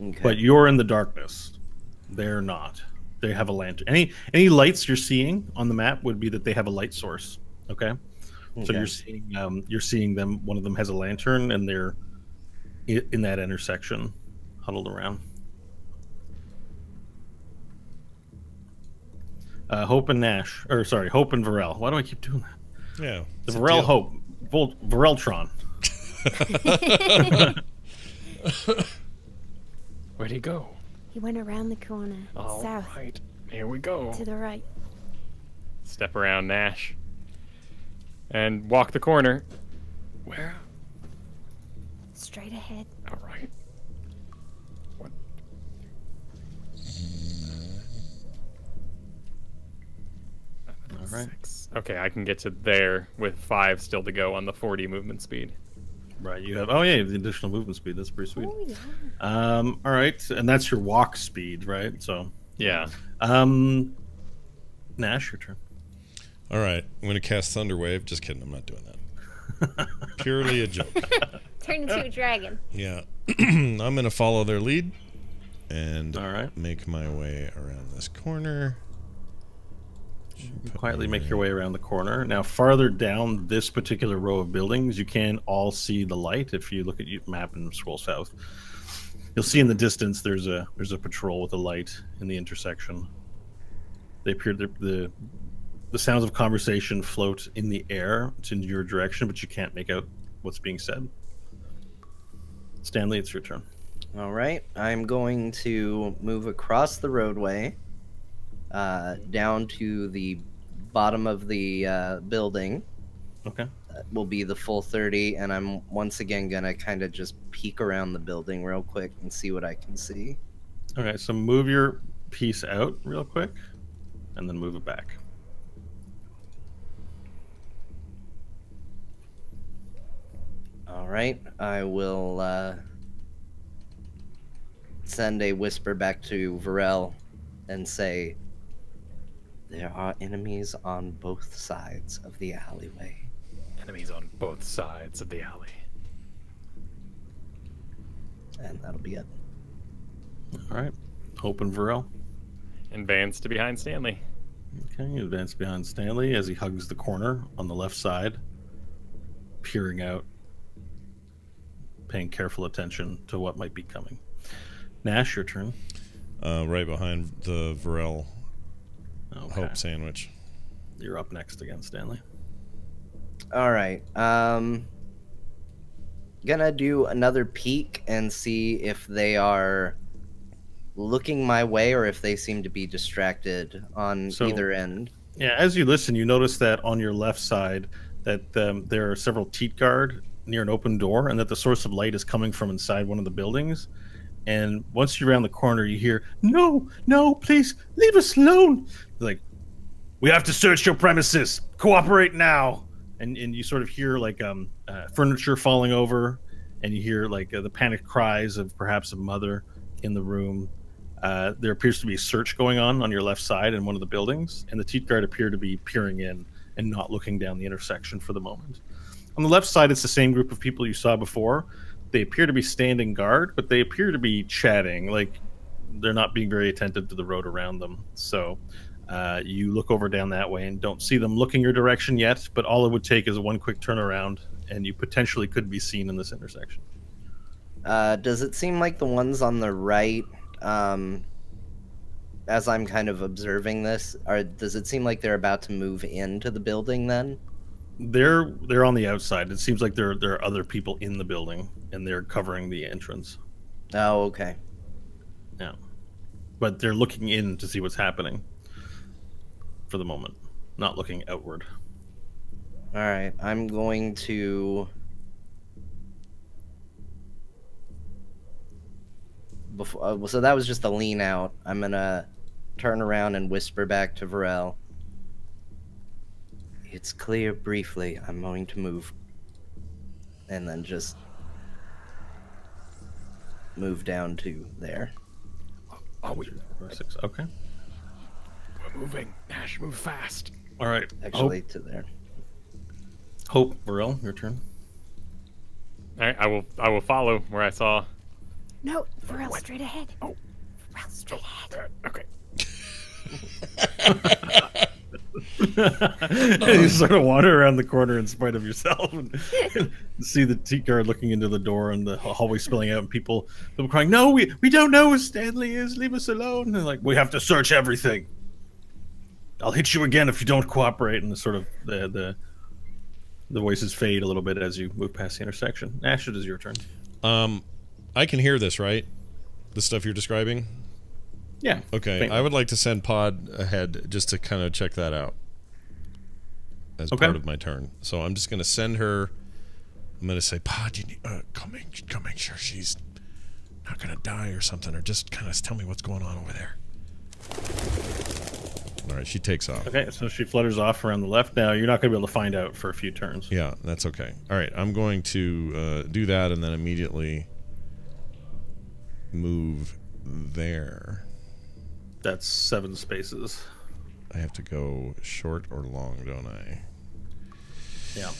Okay. But you're in the darkness. They're not. They have a lantern. Any lights you're seeing on the map would be that they have a light source. Okay. So Okay. you're seeing them. One of them has a lantern, and they're in that intersection, huddled around. Hope and Nash, or sorry, Hope and Varel. Why do I keep doing that? Yeah. The it's a Varel deal. Hope, Vareltron. Where'd he go? He went around the corner, All south, right, here we go. to the right. Step around Nash. And walk the corner. Where? Straight ahead. All right. What? All right. 6. Okay, I can get to there with 5 still to go on the 40 movement speed. Right. You have. Oh yeah, you have the additional movement speed. That's pretty sweet. Oh, yeah. All right, and that's your walk speed, right? So, Yeah. Nash, your turn. All right. I'm going to cast Thunderwave. Just kidding. I'm not doing that. Purely a joke. Turn into a dragon. Yeah. I'm going to follow their lead and All right. make my way around this corner. Quietly make your way around the corner. Now, farther down this particular row of buildings, you can all see the light. If you look at your map and scroll south, you'll see in the distance there's a patrol with a light in the intersection. They appear the sounds of conversation float in the air. It's in your direction, but you can't make out what's being said. Stanley, it's your turn. All right, I'm going to move across the roadway, down to the bottom of the building. Okay. That will be the full 30, and I'm once again gonna kind of just peek around the building real quick and see what I can see. Okay, so move your piece out real quick, and then move it back. All right, I will send a whisper back to Varel and say, there are enemies on both sides of the alleyway. Enemies on both sides of the alley. And that'll be it. All right. Hope and Varel. Advance to behind Stanley. Okay, you advance behind Stanley as he hugs the corner on the left side, peering out, paying careful attention to what might be coming. Nash, your turn. Right behind the Varel Okay. Hope sandwich. You're up next again, Stanley. All right. Gonna do another peek and see if they are looking my way or if they seem to be distracted on So- either end. Yeah, as you listen, you notice that on your left side that there are several teat guard near an open door, and that the source of light is coming from inside one of the buildings. And once you're around the corner, you hear, "No, no, please leave us alone." They're like, "We have to search your premises. Cooperate now." And you sort of hear like furniture falling over, and you hear like the panicked cries of perhaps a mother in the room. There appears to be a search going on your left side in one of the buildings, and the teat guard appear to be peering in and not looking down the intersection for the moment. On the left side, it's the same group of people you saw before. They appear to be standing guard, but they appear to be chatting, like they're not being very attentive to the road around them. So you look over down that way and don't see them looking your direction yet, but all it would take is one quick turnaround and you potentially could be seen in this intersection. Does it seem like the ones on the right, as I'm kind of observing this, does it seem like they're about to move into the building then? They're on the outside. It seems like there are other people in the building, and they're covering the entrance. Oh, okay. Yeah, but they're looking in to see what's happening for the moment, not looking outward. All right, I'm going to. So that was just a lean out. I'm gonna turn around and whisper back to Varel. It's clear briefly. I'm going to move. And then just move down to there. Oh, we, 6. Okay. we're moving. Nash, move fast. All right. Actually, to there. Hope, Varel, your turn. All right, I will follow where I saw. No, Varel, straight ahead. Oh. Varel, straight ahead. Okay. You sort of wander around the corner in spite of yourself and see the Teat Guard looking into the door and the hallway spilling out and people crying, "No, we don't know who Stanley is. Leave us alone." And they're like, "We have to search everything. I'll hit you again if you don't cooperate." And the sort of the voices fade a little bit as you move past the intersection. Ash, it is your turn. I can hear this, right? The stuff you're describing? Yeah. Okay, faintly. I would like to send Pod ahead just to kind of check that out as part of my turn. So I'm just going to send her. I'm going to say, Pod, you need, go make sure she's not going to die or something, or just kind of tell me what's going on over there. All right, she takes off. Okay, so she flutters off around the left. Now, you're not going to be able to find out for a few turns. Yeah, that's okay. All right, I'm going to do that and then immediately move there. That's 7 spaces. I have to go short or long, don't I? Yeah.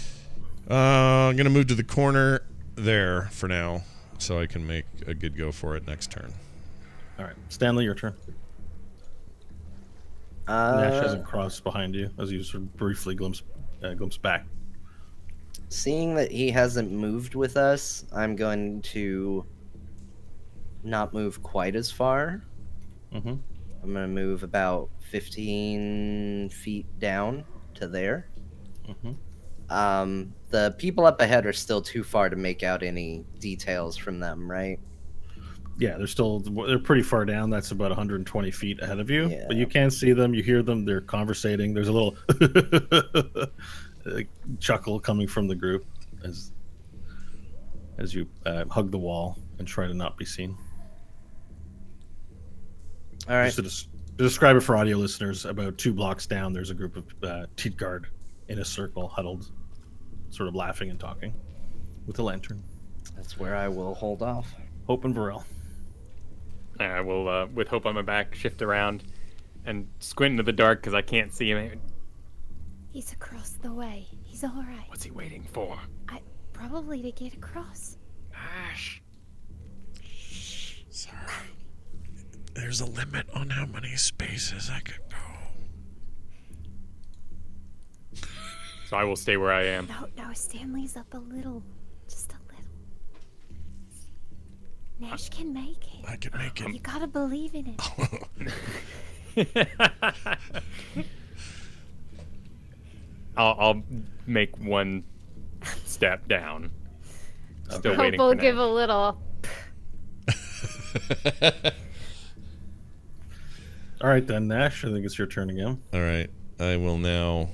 I'm going to move to the corner there for now so I can make a good go for it next turn. All right. Stanley, your turn. Nash hasn't crossed behind you as you sort of briefly glimpse back. Seeing that he hasn't moved with us, I'm going to not move quite as far. Mm-hmm. I'm going to move about 15 feet down to there. Mm-hmm. The people up ahead are still too far to make out any details from them, right? Yeah, they're pretty far down. That's about 120 feet ahead of you. Yeah. But you can see them. You hear them. They're conversating. There's a little chuckle coming from the group as you hug the wall and try to not be seen. All right. Just to describe it for audio listeners, about 2 blocks down, there's a group of Teat Guard in a circle, huddled, sort of laughing and talking with a lantern. That's where I will hold off. Hope and Varel. I will, with Hope on my back, shift around and squint into the dark because I can't see him. He's across the way. He's all right. What's he waiting for? Probably to get across. Ash. Sorry. There's a limit on how many spaces I could go. So I will stay where I am. No, Stanley's up a little. Just a little. Nash can make it. I can make You it. gotta believe in it. I'll make one step down. Still Hope waiting will for give Nash. a little. All right, then, Nash. I think it's your turn again. All right, I will now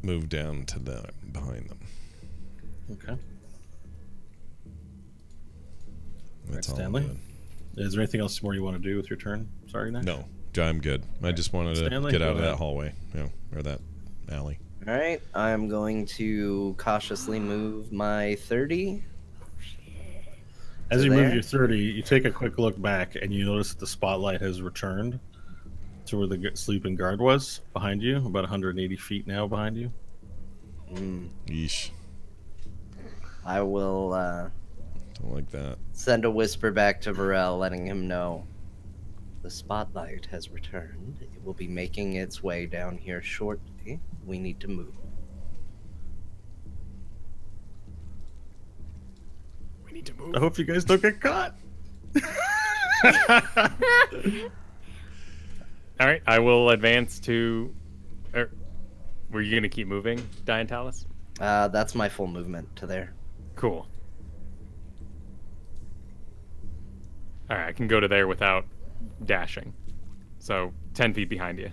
move down to behind them. Okay. That's all. Stanley? I'm doing. Is there anything else more you want to do with your turn? Sorry, Nash? No, I'm good. I just wanted to Stanley, get go out of ahead. that hallway, or that alley. All right. I'm going to cautiously move my 30. As So you move there. your 30, you take a quick look back and you notice that the spotlight has returned to where the sleeping guard was behind you, about 180 feet now behind you. Yeesh. I will Don't like that. send a whisper back to Varel, letting him know the spotlight has returned. It will be making its way down here shortly. Stanley. We need to move. We need to move. I hope you guys don't get caught. All right, I will advance to. Were you gonna keep moving, Diantalis? That's my full movement to there. Cool. All right, I can go to there without dashing. So 10 feet behind you.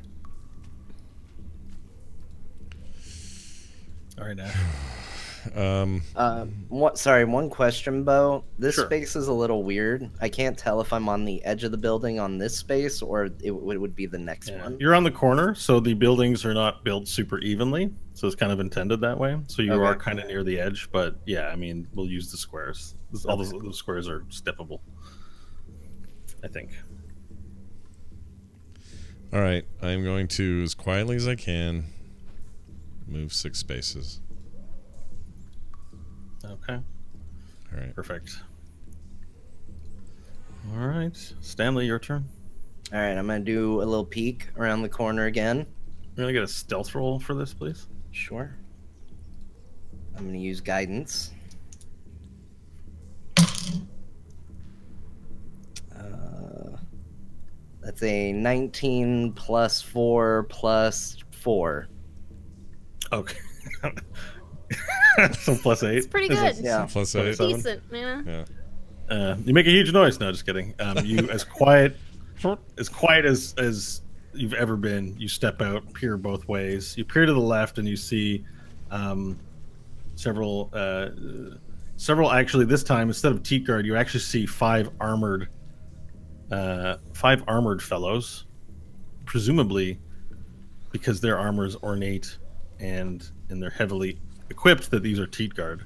All right, now. One question, Bo. This Sure. space is a little weird. I can't tell if I'm on the edge of the building on this space or it would be the next one. You're on the corner, so the buildings are not built super evenly. So it's kind of intended that way. So you Okay. are kind of near the edge, but yeah, I mean, we'll use the squares. All those squares are steppable, I think. All right, I'm going to, as quietly as I can, move 6 spaces. Okay, All right. perfect. All right, Stanley, your turn. All right, I'm going to do a little peek around the corner again. You're gonna get a stealth roll for this, please. Sure. I'm going to use guidance. That's a 19 plus 4 plus 4. Okay. So plus 8. It's pretty Is it- good. Yeah. Plus 8. Seven. Decent, yeah. Yeah. You make a huge noise. No, just kidding. You as quiet as you've ever been. You step out, peer both ways. You peer to the left, and you see several. Actually, this time instead of teat guard, you actually see 5 armored fellows, presumably because their armor is ornate and they're heavily equipped. That these are teat guard.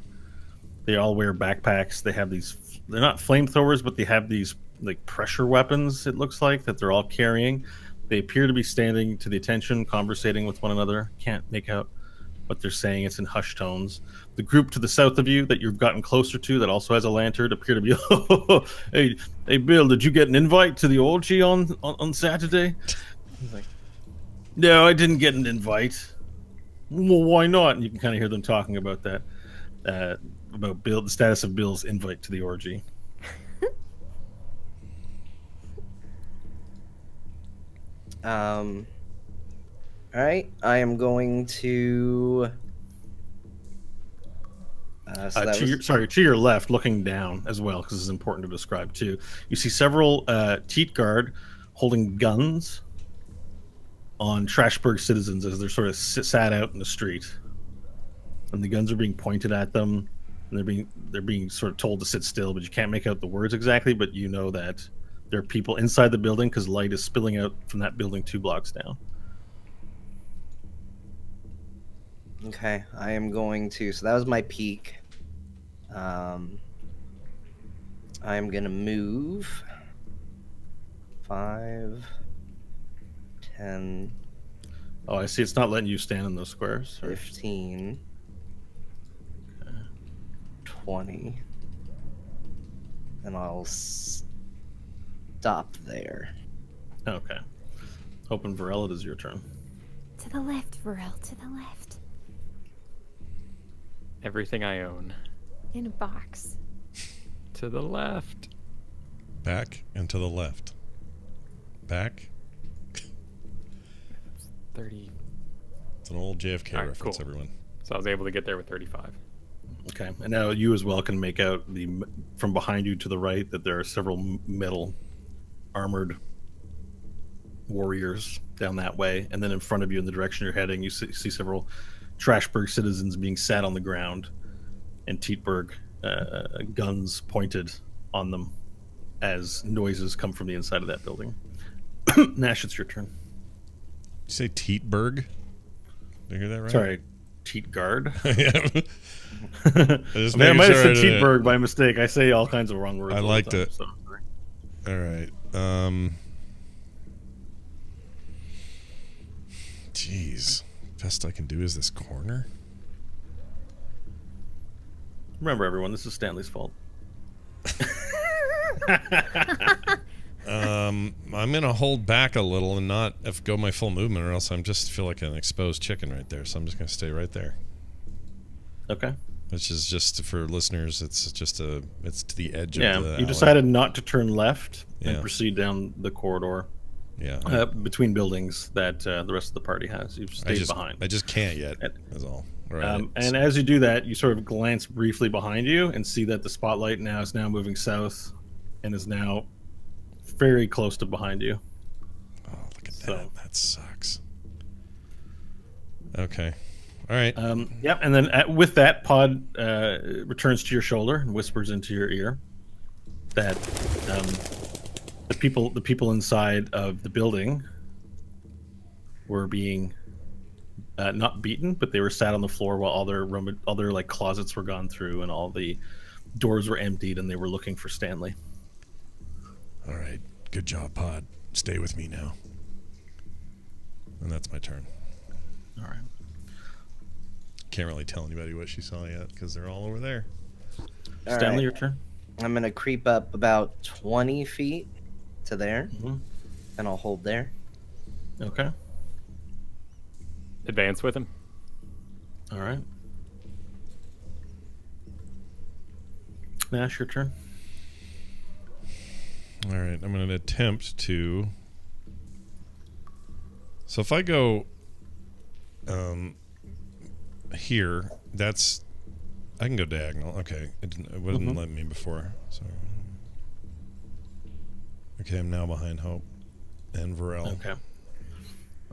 They all wear backpacks. They have these. They're not flamethrowers, but they have these like pressure weapons. It looks like that they're all carrying. They appear to be standing to the attention, conversating with one another. Can't make out what they're saying. It's in hushed tones. The group to the south of you that you've gotten closer to, that also has a lantern, appear to be. Hey, Bill, did you get an invite to the orgy on Saturday? He's like, no, I didn't get an invite. Well, why not? And you can kind of hear them talking about that. About Bill, the status of Bill's invite to the orgy. All right, I am going to. To your left, looking down as well, because it's important to describe too. You see several teat guard holding guns on Trashburg citizens as they're sort of sat out in the street, and the guns are being pointed at them, and they're being sort of told to sit still, but you can't make out the words exactly. But you know that there are people inside the building because light is spilling out from that building 2 blocks down. Okay, I am going to. So that was my peak. I am gonna move 5, 10, Oh, I see. It's not letting you stand in those squares. Or... 15, 20, and I'll stop there. Okay. Open Varel, it is your turn. To the left, Varel, to the left. Everything I own. In a box. To the left. Back and to the left. Back. 30. It's an old JFK All right, reference, cool. everyone. So I was able to get there with 35. Okay, and now you as well can make out from behind you to the right that there are several metal armored warriors down that way, and then in front of you in the direction you're heading, you see several Trashburg citizens being sat on the ground, and Teetberg guns pointed on them as noises come from the inside of that building. Nash, it's your turn. Did you say Teetberg? Did I hear that right? Sorry, Teetguard. Yeah. Just Man, I making might have sure said I did it. Teetberg by mistake. I say all kinds of wrong words. I all the liked time, it. so sorry. All right. Jeez. Best I can do is this corner. Remember, everyone, this is Stanley's fault. I'm gonna hold back a little and not go my full movement, or else I'm just feel like an exposed chicken right there. So I'm just gonna stay right there. Okay. Which is just for listeners. It's just it's to the edge Yeah, of the. you alley. decided not to turn left Yeah. and proceed down the corridor Yeah. between buildings that the rest of the party has. You've stayed behind. I just can't yet. That's all. Right. And as you do that, you sort of glance briefly behind you and see that the spotlight is now moving south, and is now very close to behind you. Oh, look at that. That sucks. Okay. All right. Yep. And then with that, Pod returns to your shoulder and whispers into your ear that the people inside of the building were being not beaten, but they were sat on the floor while all their like closets were gone through and all the doors were emptied, and they were looking for Stanley. All right. Good job, Pod. Stay with me now. And that's my turn. All right. Can't really tell anybody what she saw yet because they're all over there. All Stanley, right. your turn. I'm going to creep up about 20 feet to there, Mhm. and I'll hold there. Okay. Advance with him. All right. Nash, your turn. All right. I'm going to attempt to. So if I go here, that's. I can go diagonal. Okay. It wouldn't let me before. So. Okay, I'm now behind Hope and Varel. Okay.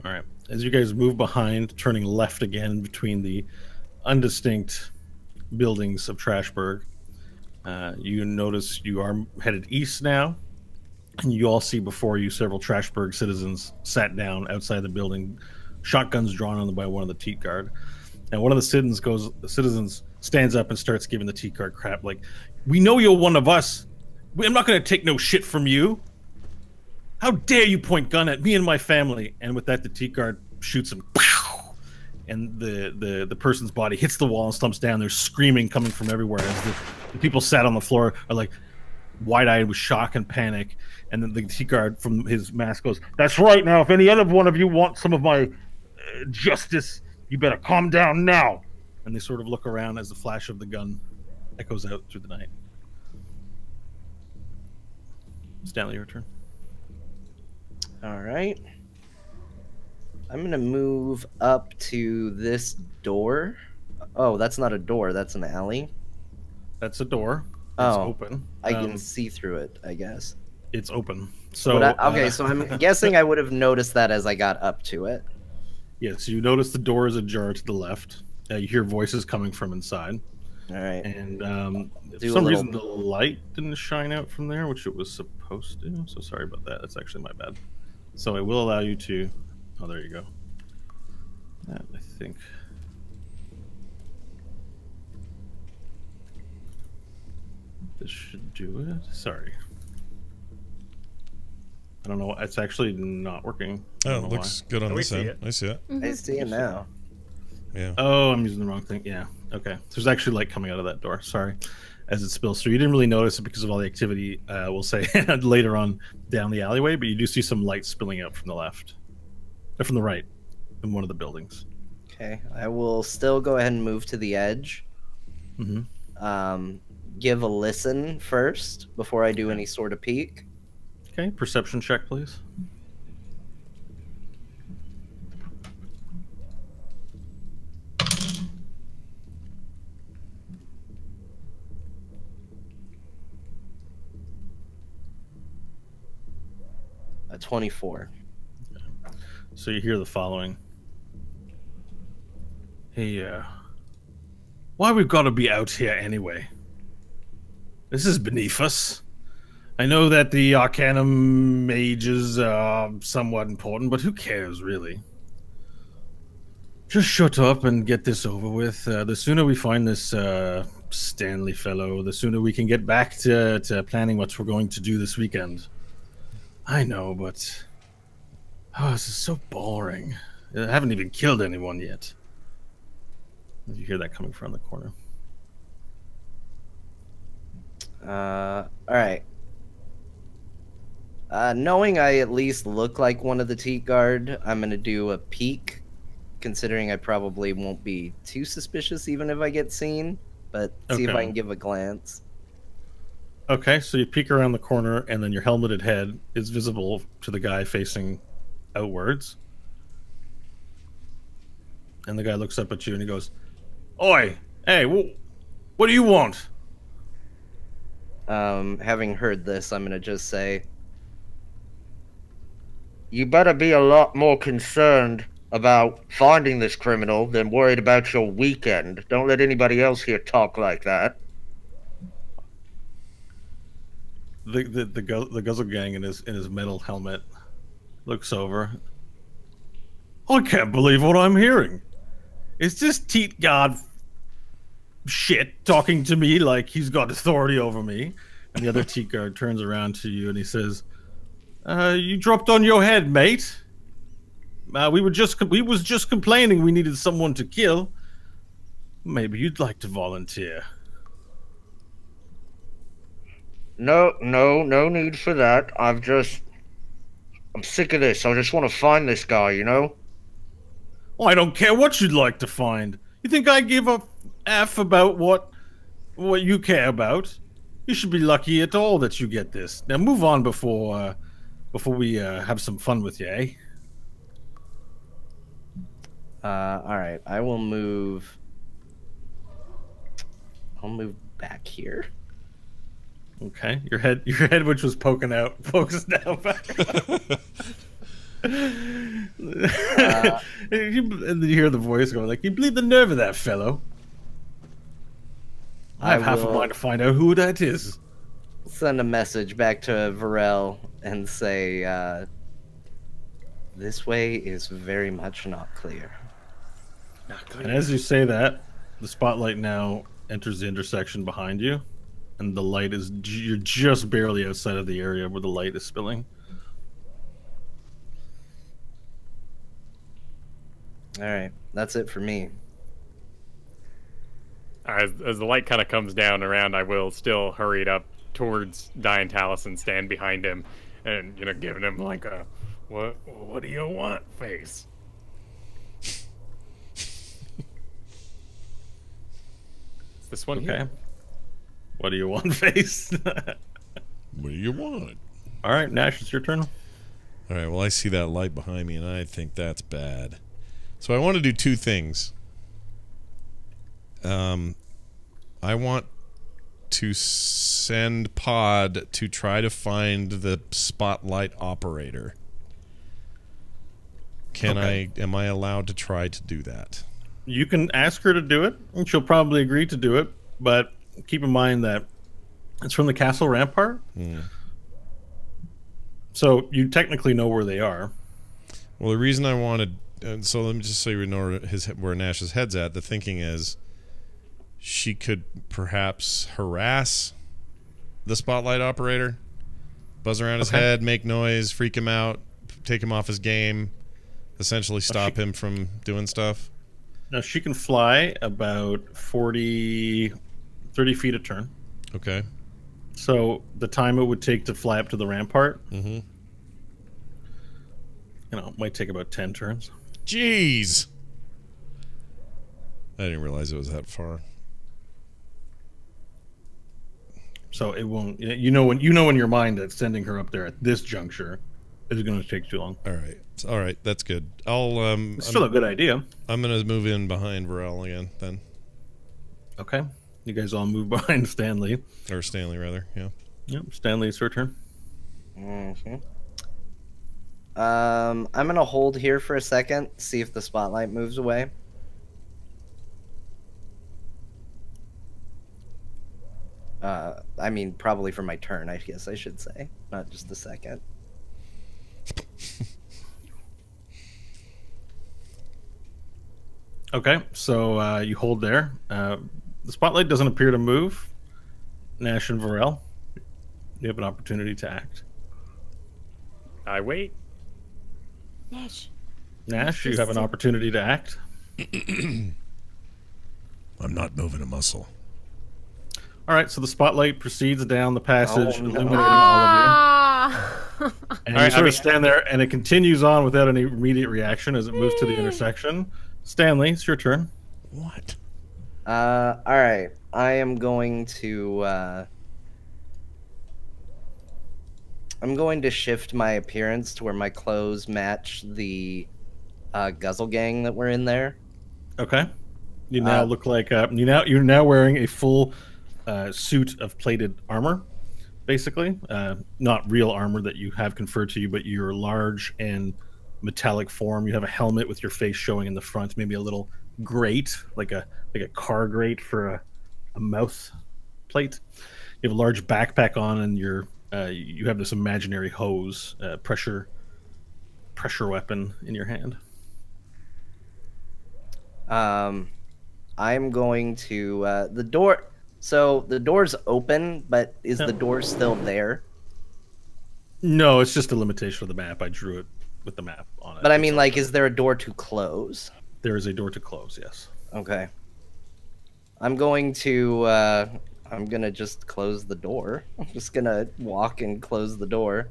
All right. As you guys move behind, turning left again between the undistinct buildings of Trashburg, you notice you are headed east now, and you all see before you several Trashburg citizens sat down outside the building, shotguns drawn on them by one of the Teat Guard. And one of the citizens stands up and starts giving the Teat Guard crap, like, "We know you're one of us. I'm not going to take no shit from you. How dare you point gun at me and my family?" And with that, the Teat Guard shoots him. And the person's body hits the wall and slumps down. There's screaming coming from everywhere as the people sat on the floor are like wide-eyed with shock and panic. And then the Teat Guard from his mask goes, "That's right. Now, if any other one of you want some of my justice, you better calm down now." And they sort of look around as the flash of the gun echoes out through the night. Stanley, your turn. All right. I'm going to move up to this door. Oh, that's not a door. That's an alley. That's a door. It's Oh, open. I can see through it, I guess. It's open. So Okay, so I'm guessing I would have noticed that as I got up to it. yes, you notice the door is ajar to the left. You hear voices coming from inside, All right. and for Do a some little- reason the light didn't shine out from there, which it was supposed to. I'm so sorry about that. That's actually my bad. So it will allow you to. Oh, there you go. That, I think. This should do it. Sorry. I don't know. It's actually not working. I Oh, don't it know looks good on Oh, we this see end. it. I see it. I see it now. Yeah. Oh, I'm using the wrong thing. Yeah. Okay. There's actually light coming out of that door. Sorry. As it spills through. You didn't really notice it because of all the activity, we'll say, later on down the alleyway, but you do see some light spilling out from the left. Or from the right in one of the buildings. Okay. I will still go ahead and move to the edge. Mm-hmm. Give a listen first before I do any sort of peek. Okay. Perception check, please. A 24. So you hear the following. Hey, why we've got to be out here anyway? This is beneath us. I know that the Arcanum mages are somewhat important, but who cares, really? Just shut up and get this over with. The sooner we find this Stanley fellow, the sooner we can get back to planning what we're going to do this weekend. I know, but... Oh, this is so boring. I haven't even killed anyone yet. You hear that coming from the corner. All right. Knowing I at least look like one of the Teat Guard, I'm gonna do a peek, considering I probably won't be too suspicious even if I get seen, but see if I Okay. can give a glance. Okay, so you peek around the corner, and then your helmeted head is visible to the guy facing outwards. And the guy looks up at you and he goes, "Oi, hey, what do you want?" Having heard this, I'm gonna just say, you better be a lot more concerned about finding this criminal than worried about your weekend. Don't let anybody else here talk like that. The Guzzle Gang in his metal helmet looks over. I can't believe what I'm hearing. Is this Teat Guard shit talking to me like he's got authority over me? And the other Teat Guard turns around to you and he says, "You dropped on your head, mate. We was just complaining we needed someone to kill. Maybe you'd like to volunteer." No need for that. I'm sick of this. I just want to find this guy, you know? Well, I don't care what you'd like to find. You think I give a F about what you care about? You should be lucky at all that you get this. Now move on before we have some fun with you, eh? Alright, I'll move back here. Okay, your head, which was poking out, pokes now back. And you hear the voice going like, "You believe the nerve of that fellow?" I have half a mind to find out who that is. Send a message back to Varel and say, this way is very much not clear. And as you say that, the spotlight now enters the intersection behind you, and the light is you're just barely outside of the area where the light is spilling. All right, that's it for me. As the light kind of comes down around, I will still hurry it up towards Dian Talus and stand behind him, and giving him like a what do you want face. It's this one Okay. here. What do you want, face? What do you want? All right, Nash, it's your turn. All right, well, I see that light behind me, and I think that's bad. So I want to do two things. I want to send Pod to try to find the spotlight operator. Am I allowed to try to do that? You can ask her to do it, and she'll probably agree to do it, but keep in mind that it's from the castle rampart. So you technically know where they are. Well, the reason I wanted... so let me just so you know where Nash's head's at. The thinking is she could perhaps harass the spotlight operator, buzz around his head, make noise, freak him out, take him off his game, essentially stop him from doing stuff. Now, she can fly about 30 feet a turn. Okay. So the time it would take to fly up to the rampart, Mm-hmm. it might take about 10 turns. Jeez. I didn't realize it was that far. So it won't. You know in your mind that sending her up there at this juncture is going to take too long. All right, that's good. It's still a good idea. I'm gonna move in behind Varel again then, Okay, you guys all move behind Stanley. or Stanley rather. Yeah. Yep, Stanley, it's your turn. Mm-hmm. I'm gonna hold here for a second, see if the spotlight moves away. I mean, probably for my turn, I guess I should say, not just a second. Okay, so you hold there. The spotlight doesn't appear to move. Nash and Varel, you have an opportunity to act. I wait. Nash, you have an opportunity to act. I'm not moving a muscle. All right, so the spotlight proceeds down the passage, Oh, no. illuminating all of you. And All you right, sort of stand there, and it continues on without any immediate reaction as it moves to the intersection. Stanley, it's your turn. What? All right. I am going to. I'm going to shift my appearance to where my clothes match the Guzzle Gang that were in there. Okay. You now look like you're now wearing a full suit of plated armor, basically. Not real armor that you have conferred to you, but your large and metallic form. You have a helmet with your face showing in the front, maybe a little grate, like a car grate for a mouth plate. You have a large backpack on, and you have this imaginary hose, pressure weapon in your hand. I'm going to the door. So the door's open, but is the door still there? No, it's just a limitation of the map. I drew it with the map on it. But I mean, like, is there a door to close? There is a door to close, yes. Okay. I'm going to I'm gonna just close the door. I'm just gonna walk and close the door.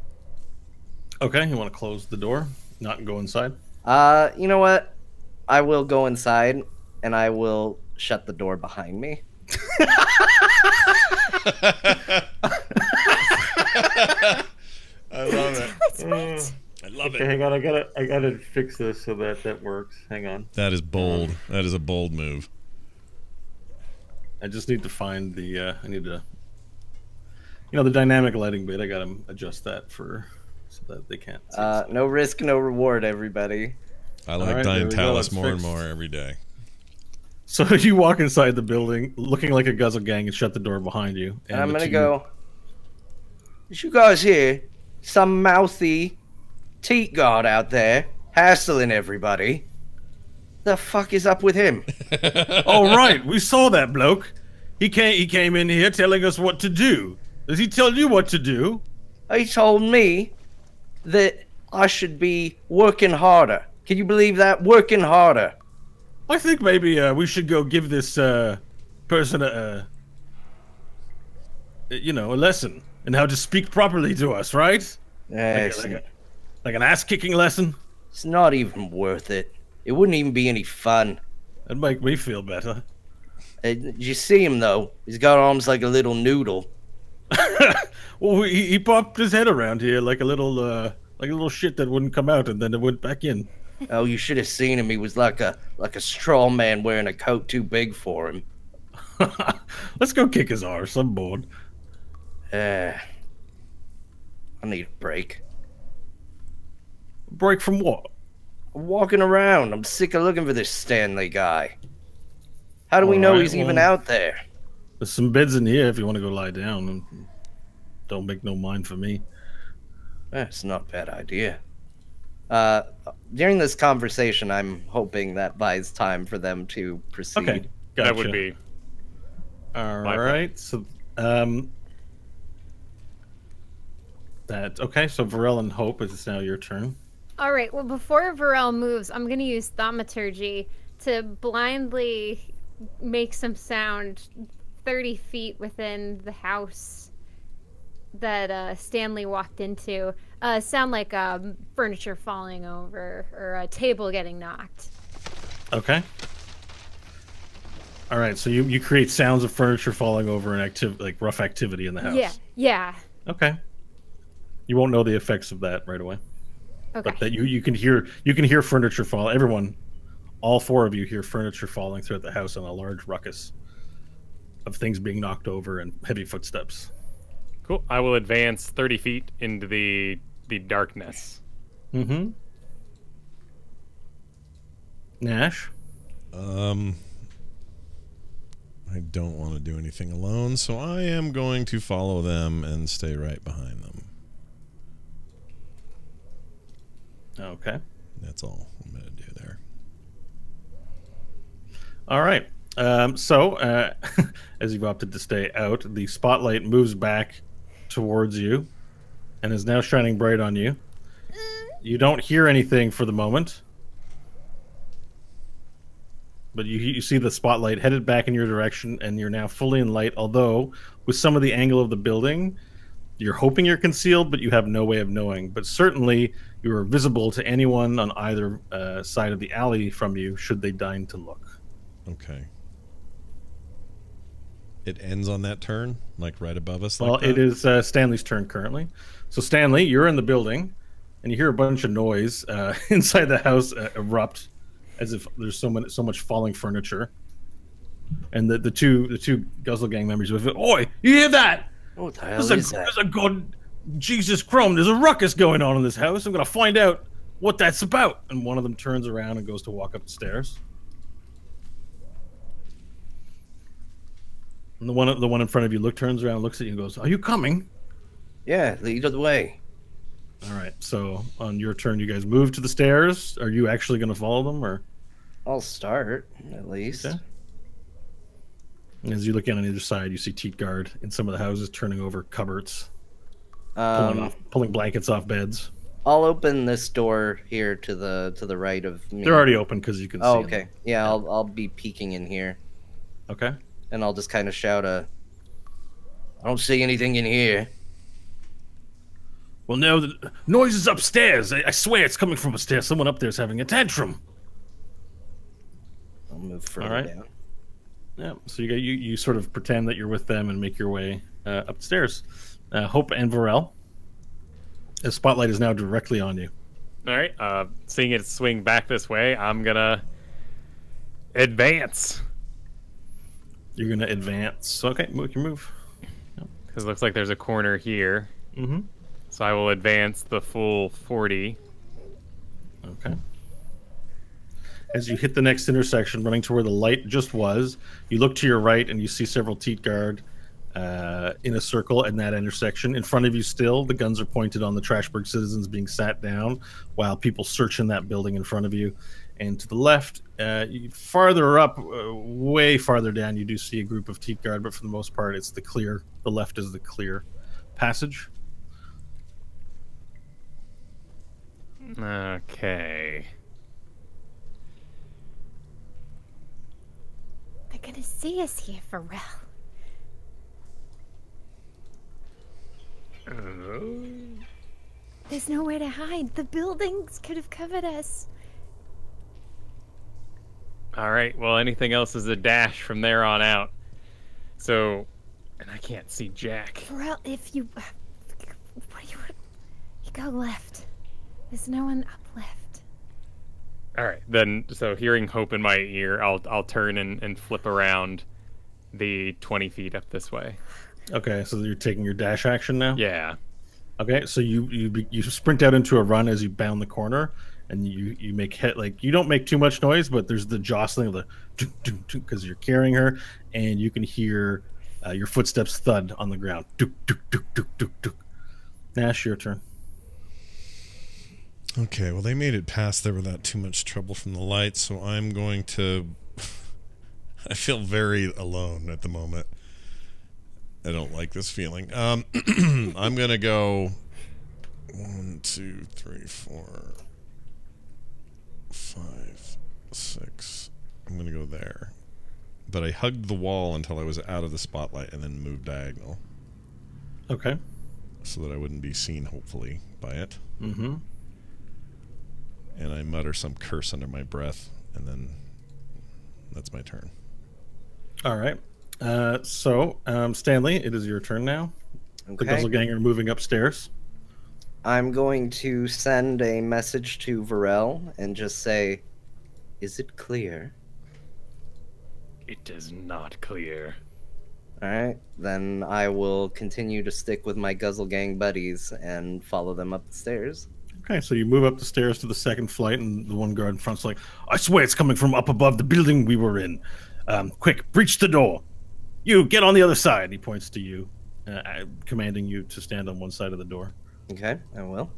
Okay, you want to close the door, not go inside? You know what? I will go inside and I will shut the door behind me. I love it. That's right. I love Okay, it. hang on. I gotta fix this so that works. Hang on. That is bold. That is a bold move. I just need to find the. I need to. The dynamic lighting bit. I gotta adjust that so that they can't. See No risk, no reward, everybody. I like right, there Dying we go, Talus it's more and fixed. more every day. So you walk inside the building, looking like a Guzzle Gang, and shut the door behind you. And I'm the gonna two- go. Did you guys hear some mouthy teat guard out there hassling everybody? The fuck is up with him? Oh right, we saw that bloke. He came in here telling us what to do. Does he tell you what to do? He told me that I should be working harder. Can you believe that? Working harder. I think maybe we should go give this person a lesson in how to speak properly to us, right? Like an ass-kicking lesson. It's not even worth it. It wouldn't even be any fun. That'd make me feel better. Did you see him though? He's got arms like a little noodle. Well, he popped his head around here like a little shit that wouldn't come out, and then it went back in. Oh, you should have seen him. He was like a straw man wearing a coat too big for him. Let's go kick his arse. I'm bored. I need a break. Break from what? I'm walking around. I'm sick of looking for this Stanley guy. How do we know Alright, he's even well- out there? There's some beds in here if you want to go lie down. And don't make no mind for me. That's not a bad idea. During this conversation, I'm hoping that buys time for them to proceed. Okay, gotcha. That would be. All my right. So, okay. So Varel and Hope, it's now your turn. All right. Well, before Varel moves, I'm gonna use thaumaturgy to blindly make some sound 30 feet within the house that Stanley walked into. Sound like furniture falling over or a table getting knocked. Okay. All right. So you create sounds of furniture falling over and like rough activity in the house. Yeah. Yeah. Okay. You won't know the effects of that right away. Okay. But that you can hear furniture fall. Everyone, all four of you hear furniture falling throughout the house on a large ruckus of things being knocked over and heavy footsteps. Cool. I will advance 30 feet into the darkness. Mm-hmm. Nash. I don't want to do anything alone, so I am going to follow them and stay right behind them. Okay. That's all I'm going to do there. All right. So, as you've opted to stay out, the spotlight moves back towards you and is now shining bright on you. You don't hear anything for the moment, but you see the spotlight headed back in your direction, and you're now fully in light, although with some of the angle of the building, You're hoping you're concealed, but you have no way of knowing. But certainly, you are visible to anyone on either side of the alley from you, should they deign to look. Okay. It ends on that turn, like right above us. Well, like it is Stanley's turn currently. So Stanley, you're in the building, and you hear a bunch of noise inside the house erupt, as if there's so much falling furniture. And the two Guzzle Gang members with it. Oi, you hear that? What the hell is that? There's a god, Jesus Chrome. There's a ruckus going on in this house. I'm gonna find out what that's about. And one of them turns around and goes to walk up the stairs. And the one in front of you turns around, looks at you, and goes, "Are you coming?" Yeah, lead the way. All right. So on your turn, you guys move to the stairs. Are you actually going to follow them, or? I'll start, at least. Okay. And as you look in on either side, you see Teetgard in some of the houses turning over cupboards, pulling blankets off beds. I'll open this door here to the right of me. They're already open because you can see Oh, them. okay. Yeah, I'll be peeking in here. Okay. And I'll just kind of shout I don't see anything in here. Well, no, the noise is upstairs. I swear it's coming from upstairs. Someone up there is having a tantrum. I'll move further All right. down. Yeah. So you sort of pretend that you're with them and make your way upstairs. Hope and Varel. The spotlight is now directly on you. All right. Seeing it swing back this way, I'm gonna advance. You're going to advance. Okay, make your move. Because it looks like there's a corner here. Mm-hmm. So I will advance the full 40. Okay. As you hit the next intersection, running to where the light just was, you look to your right and you see several Teetgard in a circle in that intersection. In front of you still, the guns are pointed on the Trashburg citizens being sat down while people search in that building in front of you. And to the left, farther up, way farther down, you do see a group of Teetgard, but for the most part, it's the clear. The left is the clear passage. Okay. They're gonna see us here, Pharrell. There's nowhere to hide. The buildings could have covered us. All right. Well, anything else is a dash from there on out. So, and I can't see Jack. Pharrell, if you... You go left. There's no one up left. All right. Then, so hearing Hope in my ear, I'll turn and flip around the 20 feet up this way. Okay, so you're taking your dash action now? Yeah. Okay, so you sprint out into a run as you bound the corner, and you make you don't make too much noise, but there's the jostling of the because you're carrying her, and you can hear your footsteps thud on the ground. Nash, your turn. Okay, well, they made it past there without too much trouble from the light, so I'm going to... I feel very alone at the moment. I don't like this feeling. I'm going to go 1, 2, 3, 4, 5, 6. I'm going to go there. But I hugged the wall until I was out of the spotlight and then moved diagonal. Okay. So that I wouldn't be seen, hopefully, by it. Mm-hmm. And I mutter some curse under my breath, and then that's my turn. All right. Stanley, it is your turn now. The Okay. Guzzle Gang are moving upstairs. I'm going to send a message to Varel and just say, "Is it clear?" It is not clear. Alright, then I will continue to stick with my Guzzle Gang buddies and follow them up the stairs. Okay, so you move up the stairs to the second flight, and the one guard in front's like, "I swear it's coming from up above the building we were in. Quick, breach the door. You, get on the other side." He points to you, commanding you to stand on one side of the door. Okay, I will.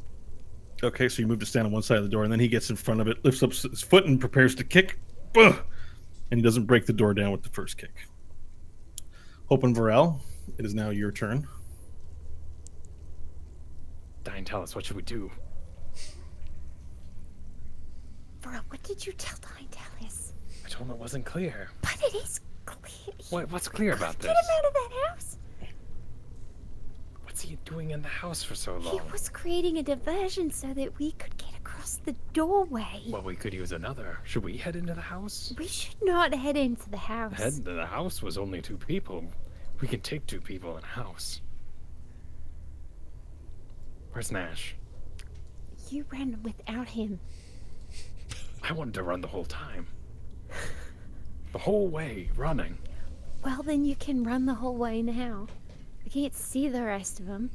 Okay, so you move to stand on one side of the door, and then he gets in front of it, lifts up his foot, and prepares to kick. Ugh! And he doesn't break the door down with the first kick. Hope and Varel, it is now your turn. Dine, tell us, what should we do? Pharrell, what did you tell Dalius? I told him it wasn't clear. But it is clear. What's clear about Get this? him out of that house. What's he he doing in the house for so He long? was creating a diversion so that we could get across the doorway. Well, we could use another. Should we head into the house? We should not head into the house. Head into the house was only 2 people. We can take 2 people in a house. Where's Nash? You ran without him. I wanted to run the whole time. The whole way, running. Well, then you can run the whole way now. I can't see the rest of them.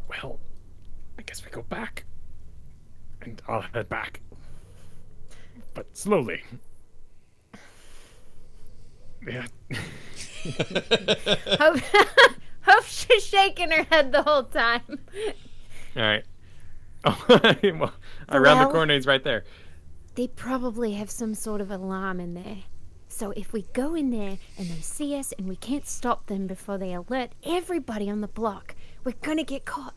Well, I guess we go back. And I'll head back. But slowly. Yeah. Hope she's shaking her head the whole time. Alright. Oh, well, around the Well- corner, he's right there. They probably have some sort of alarm in there. So if we go in there and they see us and we can't stop them before they alert everybody on the block, we're gonna get caught.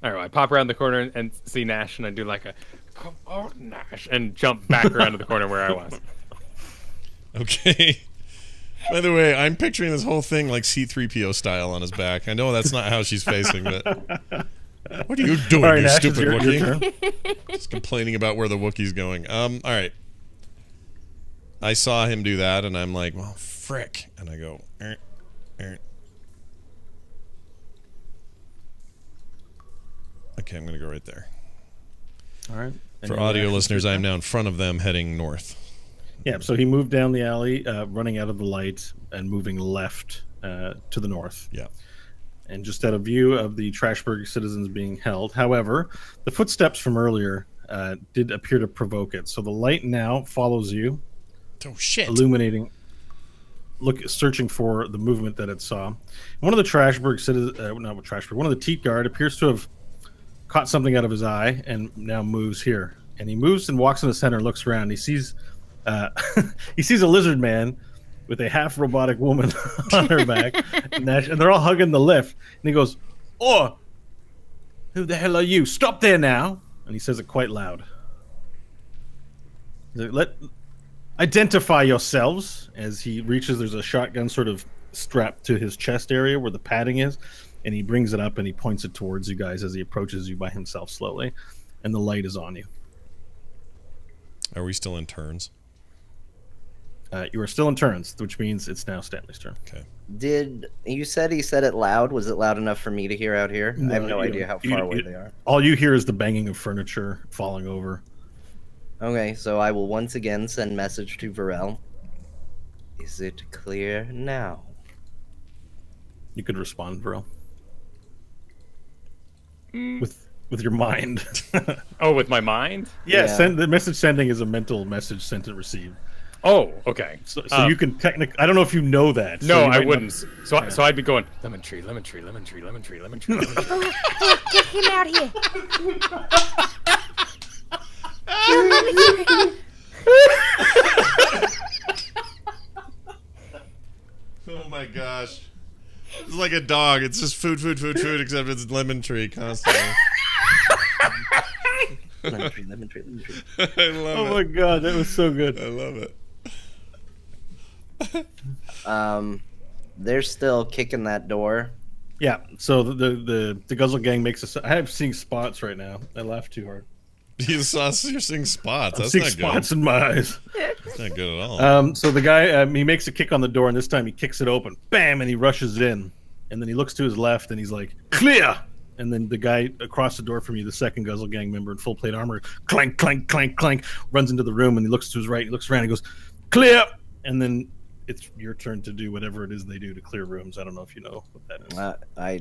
Alright, well, I pop around the corner and see Nash, and I do like a, "Come on, Nash," and jump back around to the corner where I was. Okay. By the way, I'm picturing this whole thing like C-3PO style on his back. I know that's not how she's facing, but what are you doing, All right, you Nash, stupid it's your Wookiee? turn. Just complaining about where the Wookiee's going. All right. I saw him do that, and I'm like, well, frick. And I go, Okay, I'm going to go right there. All right. For Any audio reactions listeners, to I'm that? now in front of them heading north. Yeah, so he moved down the alley, running out of the light and moving left to the north. Yeah. And just out of view of the Trashburg citizens being held. However, the footsteps from earlier did appear to provoke it. So the light now follows you, Oh, shit. illuminating, searching for the movement that it saw. One of the Trashburg citizens, not Trashburg, one of the Teat Guard appears to have caught something out of his eye and now moves here. And he moves and walks in the center and looks around. He sees he sees a lizard man with a half robotic woman on her back, and they're all hugging the lift. And he goes, "Oh, who the hell are you? Stop there now!" And he says it quite loud. He's like, identify yourselves. As he reaches, there's a shotgun sort of strapped to his chest area where the padding is, and he brings it up and he points it towards you guys as he approaches you by himself slowly, and the light is on you. Are we still in turns? You are still in turns, which means it's now Stanley's turn. Okay. Did you said he said it loud? Was it loud enough for me to hear out here? I have no you- idea how you- far away you- they are. All you hear is the banging of furniture falling over. Okay, so I will once again send message to Varel. Is it clear now? You could respond, Varel. With your mind. Oh, with my mind? Yeah, Yeah. the message sending is a mental message sent and received. Oh, okay. So you can technically. I don't know if you know that. so No, you I might not- wouldn't. So I'd be going, lemon tree, lemon tree, lemon tree, lemon tree, lemon tree, lemon tree. Get him out here. Oh my gosh. It's like a dog. It's just food, food, food, food, except it's lemon tree constantly. Lemon tree, lemon tree, lemon tree. I love Oh it. my god, that was so good. I love it. They're still kicking that door. Yeah. So the Guzzle Gang makes us. I have seeing spots right now. I laughed too hard. You're seeing spots. I'm That's seeing not spots good. in my eyes. That's not good at all. So the guy he makes a kick on the door, and this time he kicks it open. Bam! And he rushes in, and then he looks to his left, and he's like, "Clear!" And then the guy across the door from you, the second Guzzle Gang member in full plate armor, clank, clank, clank, clank, runs into the room, and he looks to his right, he looks around, he goes, "Clear!" And then it's your turn to do whatever it is they do to clear rooms. I don't know if you know what that is. I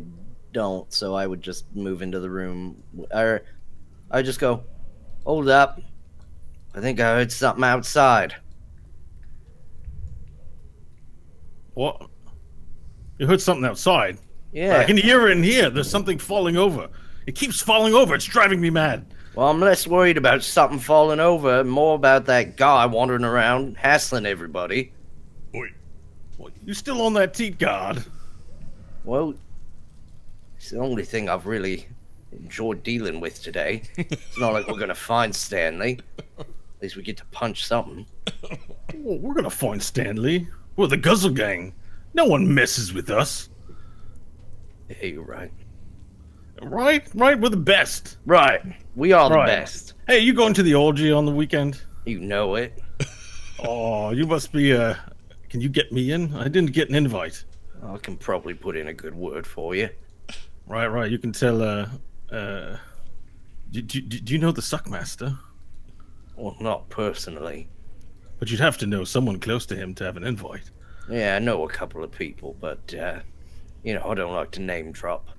don't, so I would just move into the room. Or I just go, hold up. I think I heard something outside. What? You heard something outside? Yeah. I can hear it in here. There's something falling over. It keeps falling over. It's driving me mad. Well, I'm less worried about something falling over, and more about that guy wandering around hassling everybody. Well, you still on that Teat Guard? Well, it's the only thing I've really enjoyed dealing with today. It's not like we're gonna find Stanley. At least we get to punch something. Well, we're gonna find Stanley. We're the Guzzle Gang. No one messes with us. Yeah, you're right. Right? Right, we're the best. Right. We are the Right. best. Hey, you going to the orgy on the weekend? You know it. Oh, you must be, can you get me in? I didn't get an invite. I can probably put in a good word for you. Right. You can tell, do you know the Suckmaster? Well, not personally. But you'd have to know someone close to him to have an invite. Yeah, I know a couple of people, but, you know, I don't like to name drop.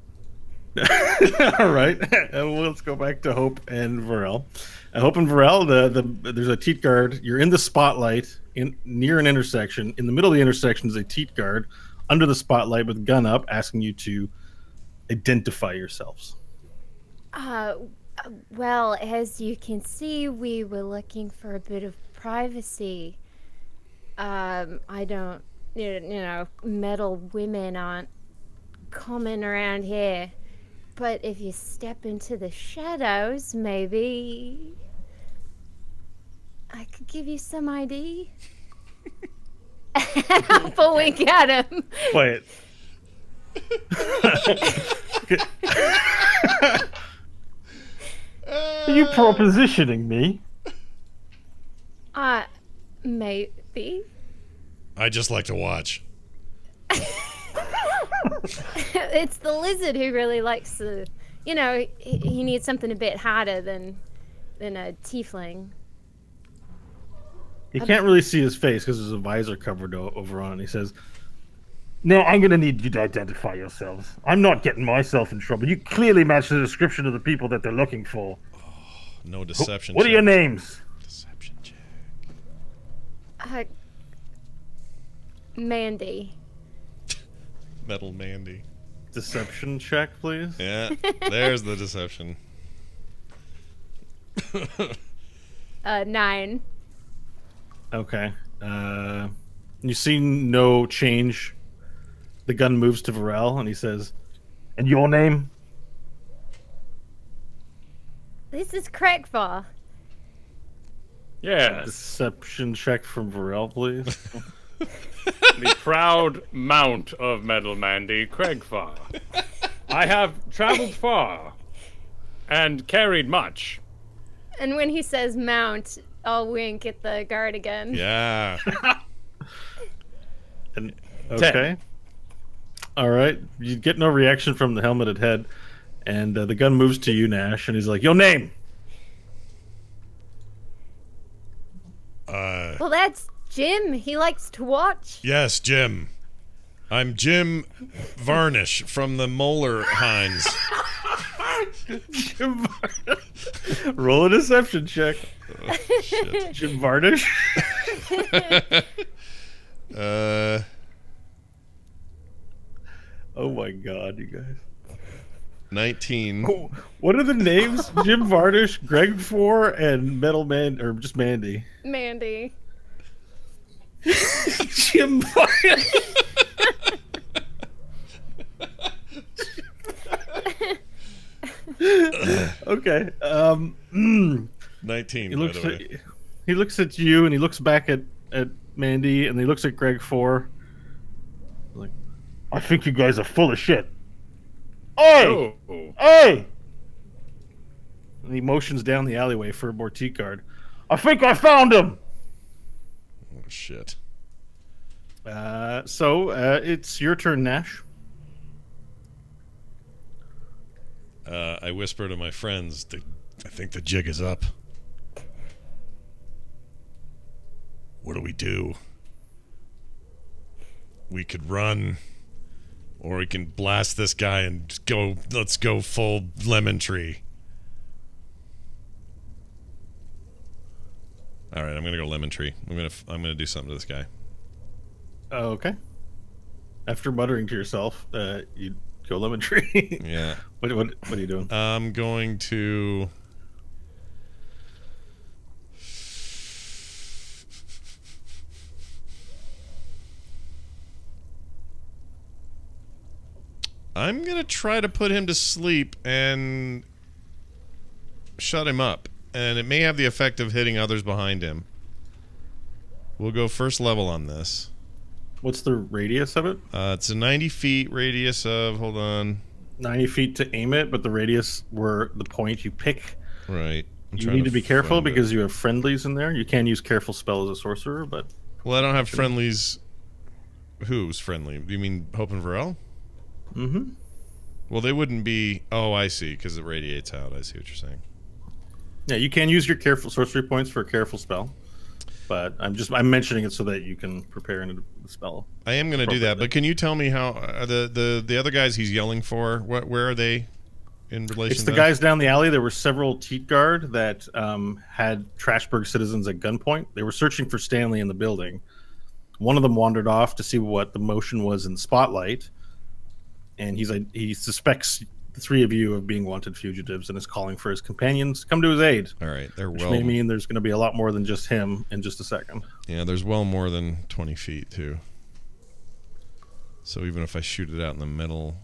All right. Well, let's go back to Hope and Varel. Hope and Varel, there's a teat guard. You're in the spotlight near an intersection. In the middle of the intersection is a teat guard under the spotlight with a gun up, asking you to identify yourselves. Well, as you can see, we were looking for a bit of privacy. I don't, you know, metal women aren't common around here. But if you step into the shadows, maybe I could give you some ID. And I'll wink at him. Wait. Are you propositioning me? Maybe. I just like to watch. It's the lizard who really likes the, you know, he needs something a bit harder than a tiefling. You can't really see his face because there's a visor covered over on. He says, "No, I'm going to need you to identify yourselves. I'm not getting myself in trouble. You clearly match the description of the people that they're looking for. No deception. What are your check. names?" Deception check. Mandy. Metal Mandy. Deception check, please. Yeah, there's the deception. 9. Okay. You see no change. The gun moves to Varel, and he says, "And your name?" This is Craigfall. Yes, Deception check from Varel, please. the proud mount of Metal Mandy, Craigfar. I have traveled far and carried much. And when he says mount, I'll wink at the guard again. Yeah. And, okay. All right. You get no reaction from the helmeted head, and the gun moves to you, Nash, and he's like, "Your name?" Well, that's Jim. He likes to watch. Yes, Jim. I'm Jim Varnish from the Molar Hines. Jim Roll a deception check. Oh, shit. Jim Varnish. Oh my god, you guys. 19. Oh, what are the names? Jim Varnish, Greg Four, and Metal Man, or just Mandy? Mandy. Jim Varnish. Okay. 19, He by looks the way. at he looks at you, and he looks back at Mandy, and he looks at Greg Four. Like, I think you guys are full of shit. Hey! Oh, Hey! And he motions down the alleyway for a more teat guard. I think I found him. Oh, shit. So it's your turn, Nash. I whisper to my friends, I think the jig is up. What do we do? We could run, or we can blast this guy and go. Let's go full lemon tree. All right, I'm gonna go lemon tree. I'm gonna do something to this guy. Okay. After muttering to yourself, you go lemon tree. Yeah. What are you doing? I'm going to. I'm going to try to put him to sleep and shut him up. And it may have the effect of hitting others behind him. We'll go first level on this. What's the radius of it? It's a 90 feet radius of, hold on. 90 feet to aim it, but the radius where the point you pick. Right. You need to be careful because you have friendlies in there. You can use careful spell as a sorcerer, but... Well, I don't have friendlies. Who's friendly? Do you mean Hope and Varel? Mm-hmm. Well, they wouldn't be... Oh, I see, because it radiates out. I see what you're saying. Yeah, you can use your careful sorcery points for a careful spell. But I'm mentioning it so that you can prepare into the spell. I am going to do that, but can you tell me how the other guys he's yelling for? Where are they in relation? It's the guys down the alley. There were several Teat Guard that had Trashburg citizens at gunpoint. They were searching for Stanley in the building. One of them wandered off to see what the motion was in the spotlight, and he suspects the three of you of being wanted fugitives and is calling for his companions to come to his aid. All right, which may mean there's going to be a lot more than just him in just a second. Yeah, there's well more than 20 feet too. So even if I shoot it out in the middle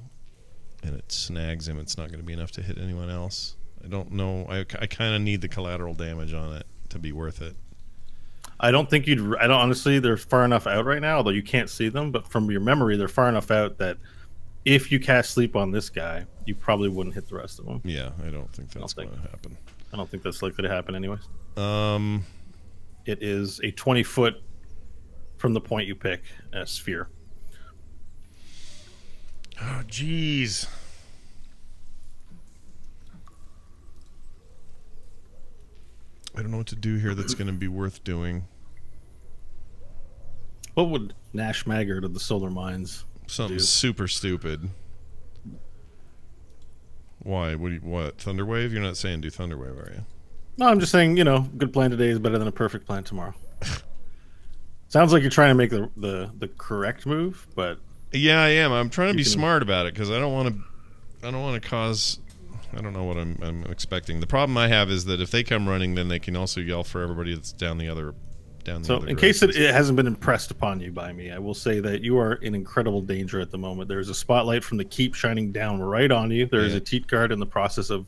and it snags him, it's not going to be enough to hit anyone else. I don't know. I kind of need the collateral damage on it to be worth it. I don't think you'd. I don't honestly. They're far enough out right now, although you can't see them. But from your memory, they're far enough out that if you cast sleep on this guy, you probably wouldn't hit the rest of them. Yeah, I don't think that's going to happen. I don't think that's likely to happen anyways. It is a 20-foot from the point you pick sphere. Oh, jeez. I don't know what to do here that's going to be worth doing. What would Nash Maggard of the Solar Mines Something do? Super stupid. Why? What? Thunderwave? You're not saying do Thunderwave, are you? No, I'm just saying, good plan today is better than a perfect plan tomorrow. Sounds like you're trying to make the correct move, but yeah, I am. I'm trying to be smart about it because I don't want to cause. I don't know what I'm expecting. The problem I have is that if they come running, then they can also yell for everybody that's down the other. So, in case it hasn't been impressed upon you by me, I will say that you are in incredible danger at the moment. There's a spotlight from the keep shining down right on you. There is a Teat Guard in the process of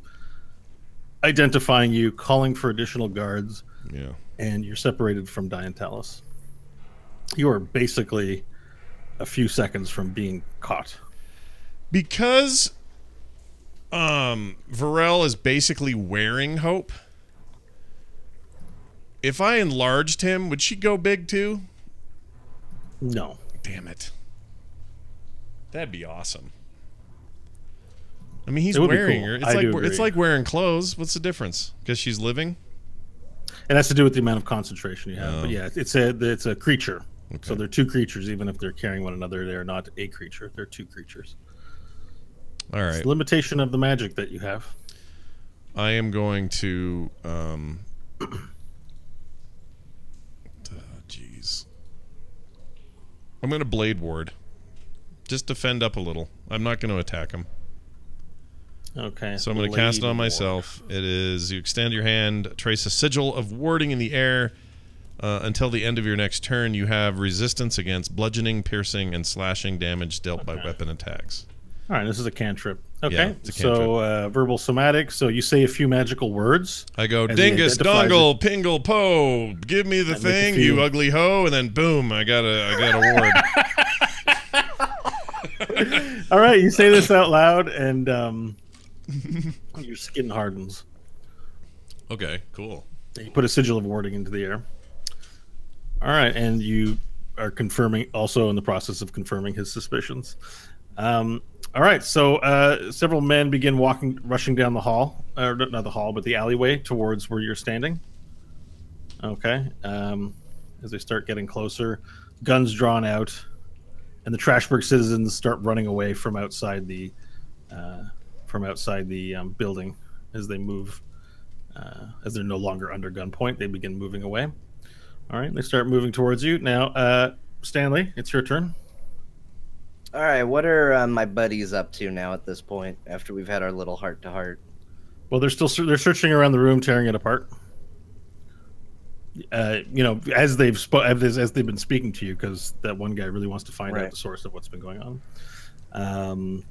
identifying you, calling for additional guards. Yeah. And you're separated from Diantalis. You are basically a few seconds from being caught. Because Varel is basically wearing Hope. If I enlarged him, would she go big too? No. Damn it. That'd be awesome. I mean, he's wearing her. It's like wearing clothes. What's the difference? Because she's living? It has to do with the amount of concentration you have. But yeah, it's a creature. Okay. So they're two creatures, even if they're carrying one another. They're not a creature. They're two creatures. All right. It's the limitation of the magic that you have. I am going to... Jeez. I'm going to Blade Ward. Just defend up a little. I'm not going to attack him. Okay. So I'm going to cast it on myself. It is, you extend your hand, trace a sigil of warding in the air. Until the end of your next turn, you have resistance against bludgeoning, piercing, and slashing damage dealt by weapon attacks. All right, this is a cantrip. Okay, yeah, it's a cantrip. So verbal somatic. So you say a few magical words. I go, dingus, dongle, pingle, po. Give me the thing, you ugly hoe, and then boom, I got a ward. All right, you say this out loud, and your skin hardens. Okay, cool. You put a sigil of warding into the air. All right, and you are confirming, also in the process of confirming his suspicions. All right, so several men begin rushing down the hall, or not the hall, but the alleyway towards where you're standing. Okay, as they start getting closer, guns drawn out, and the Trashburg citizens start running away from outside the building as they move. As they're no longer under gunpoint, they begin moving away. All right, they start moving towards you. Now, Stanley, it's your turn. All right, what are my buddies up to now at this point, after we've had our little heart-to-heart? Well, they're searching around the room, tearing it apart. As they've been speaking to you, because that one guy really wants to find out the source of what's been going on.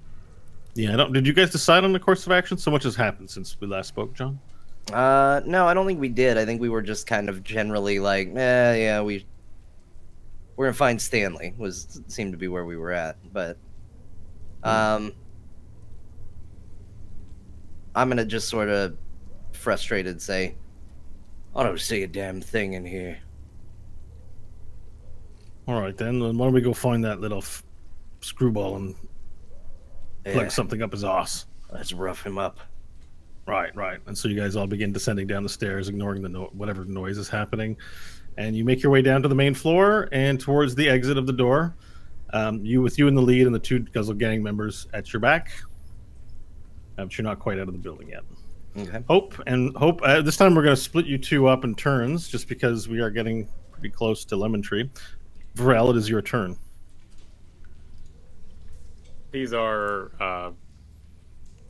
Did you guys decide on the course of action? So much has happened since we last spoke, John. No, I don't think we did. I think we were just kind of generally like, we're we're gonna find Stanley. Seemed to be where we were at, but I'm gonna just sort of frustrated say, I don't see a damn thing in here. All right, then why don't we go find that little screwball and plug something up his ass? Let's rough him up. Right. And so you guys all begin descending down the stairs, ignoring the whatever noise is happening, and you make your way down to the main floor and towards the exit of the door. You in the lead and the 2 Guzzle Gang members at your back. But you're not quite out of the building yet. Okay. Hope. This time we're going to split you 2 up in turns, just because we are getting pretty close to Lemon Tree. Varel, it is your turn. These are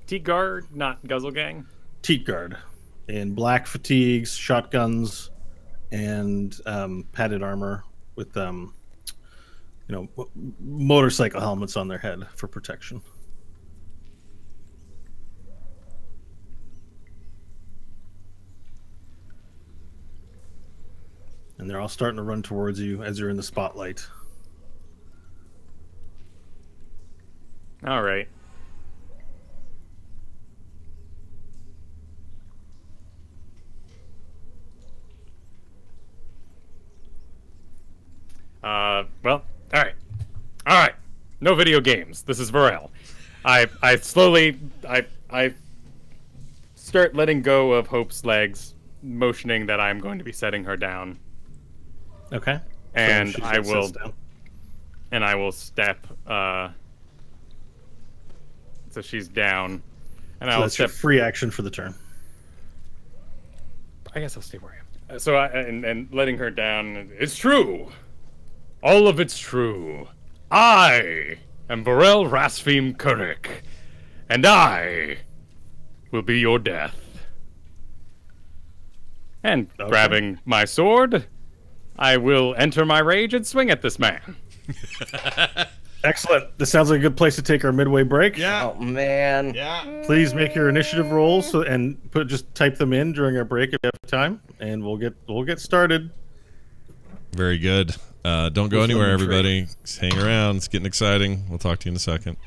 Teat Guard, not Guzzle Gang. Teat Guard, in black fatigues, shotguns, and padded armor with motorcycle helmets on their head for protection. And they're all starting to run towards you as you're in the spotlight. All right. Well, all right. No video games. This is Varel. I slowly start letting go of Hope's legs, motioning that I'm going to be setting her down. Okay. And So I will sits down. and I will step so she's down. And So I'll that's your step free action for the turn. I guess I'll stay where I am. So and letting her down. It's true. All of it's true. I am Varel Rasfim Kurik, and I will be your death. And grabbing my sword, I will enter my rage and swing at this man. Excellent. This sounds like a good place to take our midway break. Yeah. Oh man. Yeah. Please make your initiative rolls and just type them in during our break if you have time, and we'll get started. Very good. Don't go Who's anywhere, Lemon Tree? everybody. Just hang around. It's getting exciting. We'll talk to you in a second.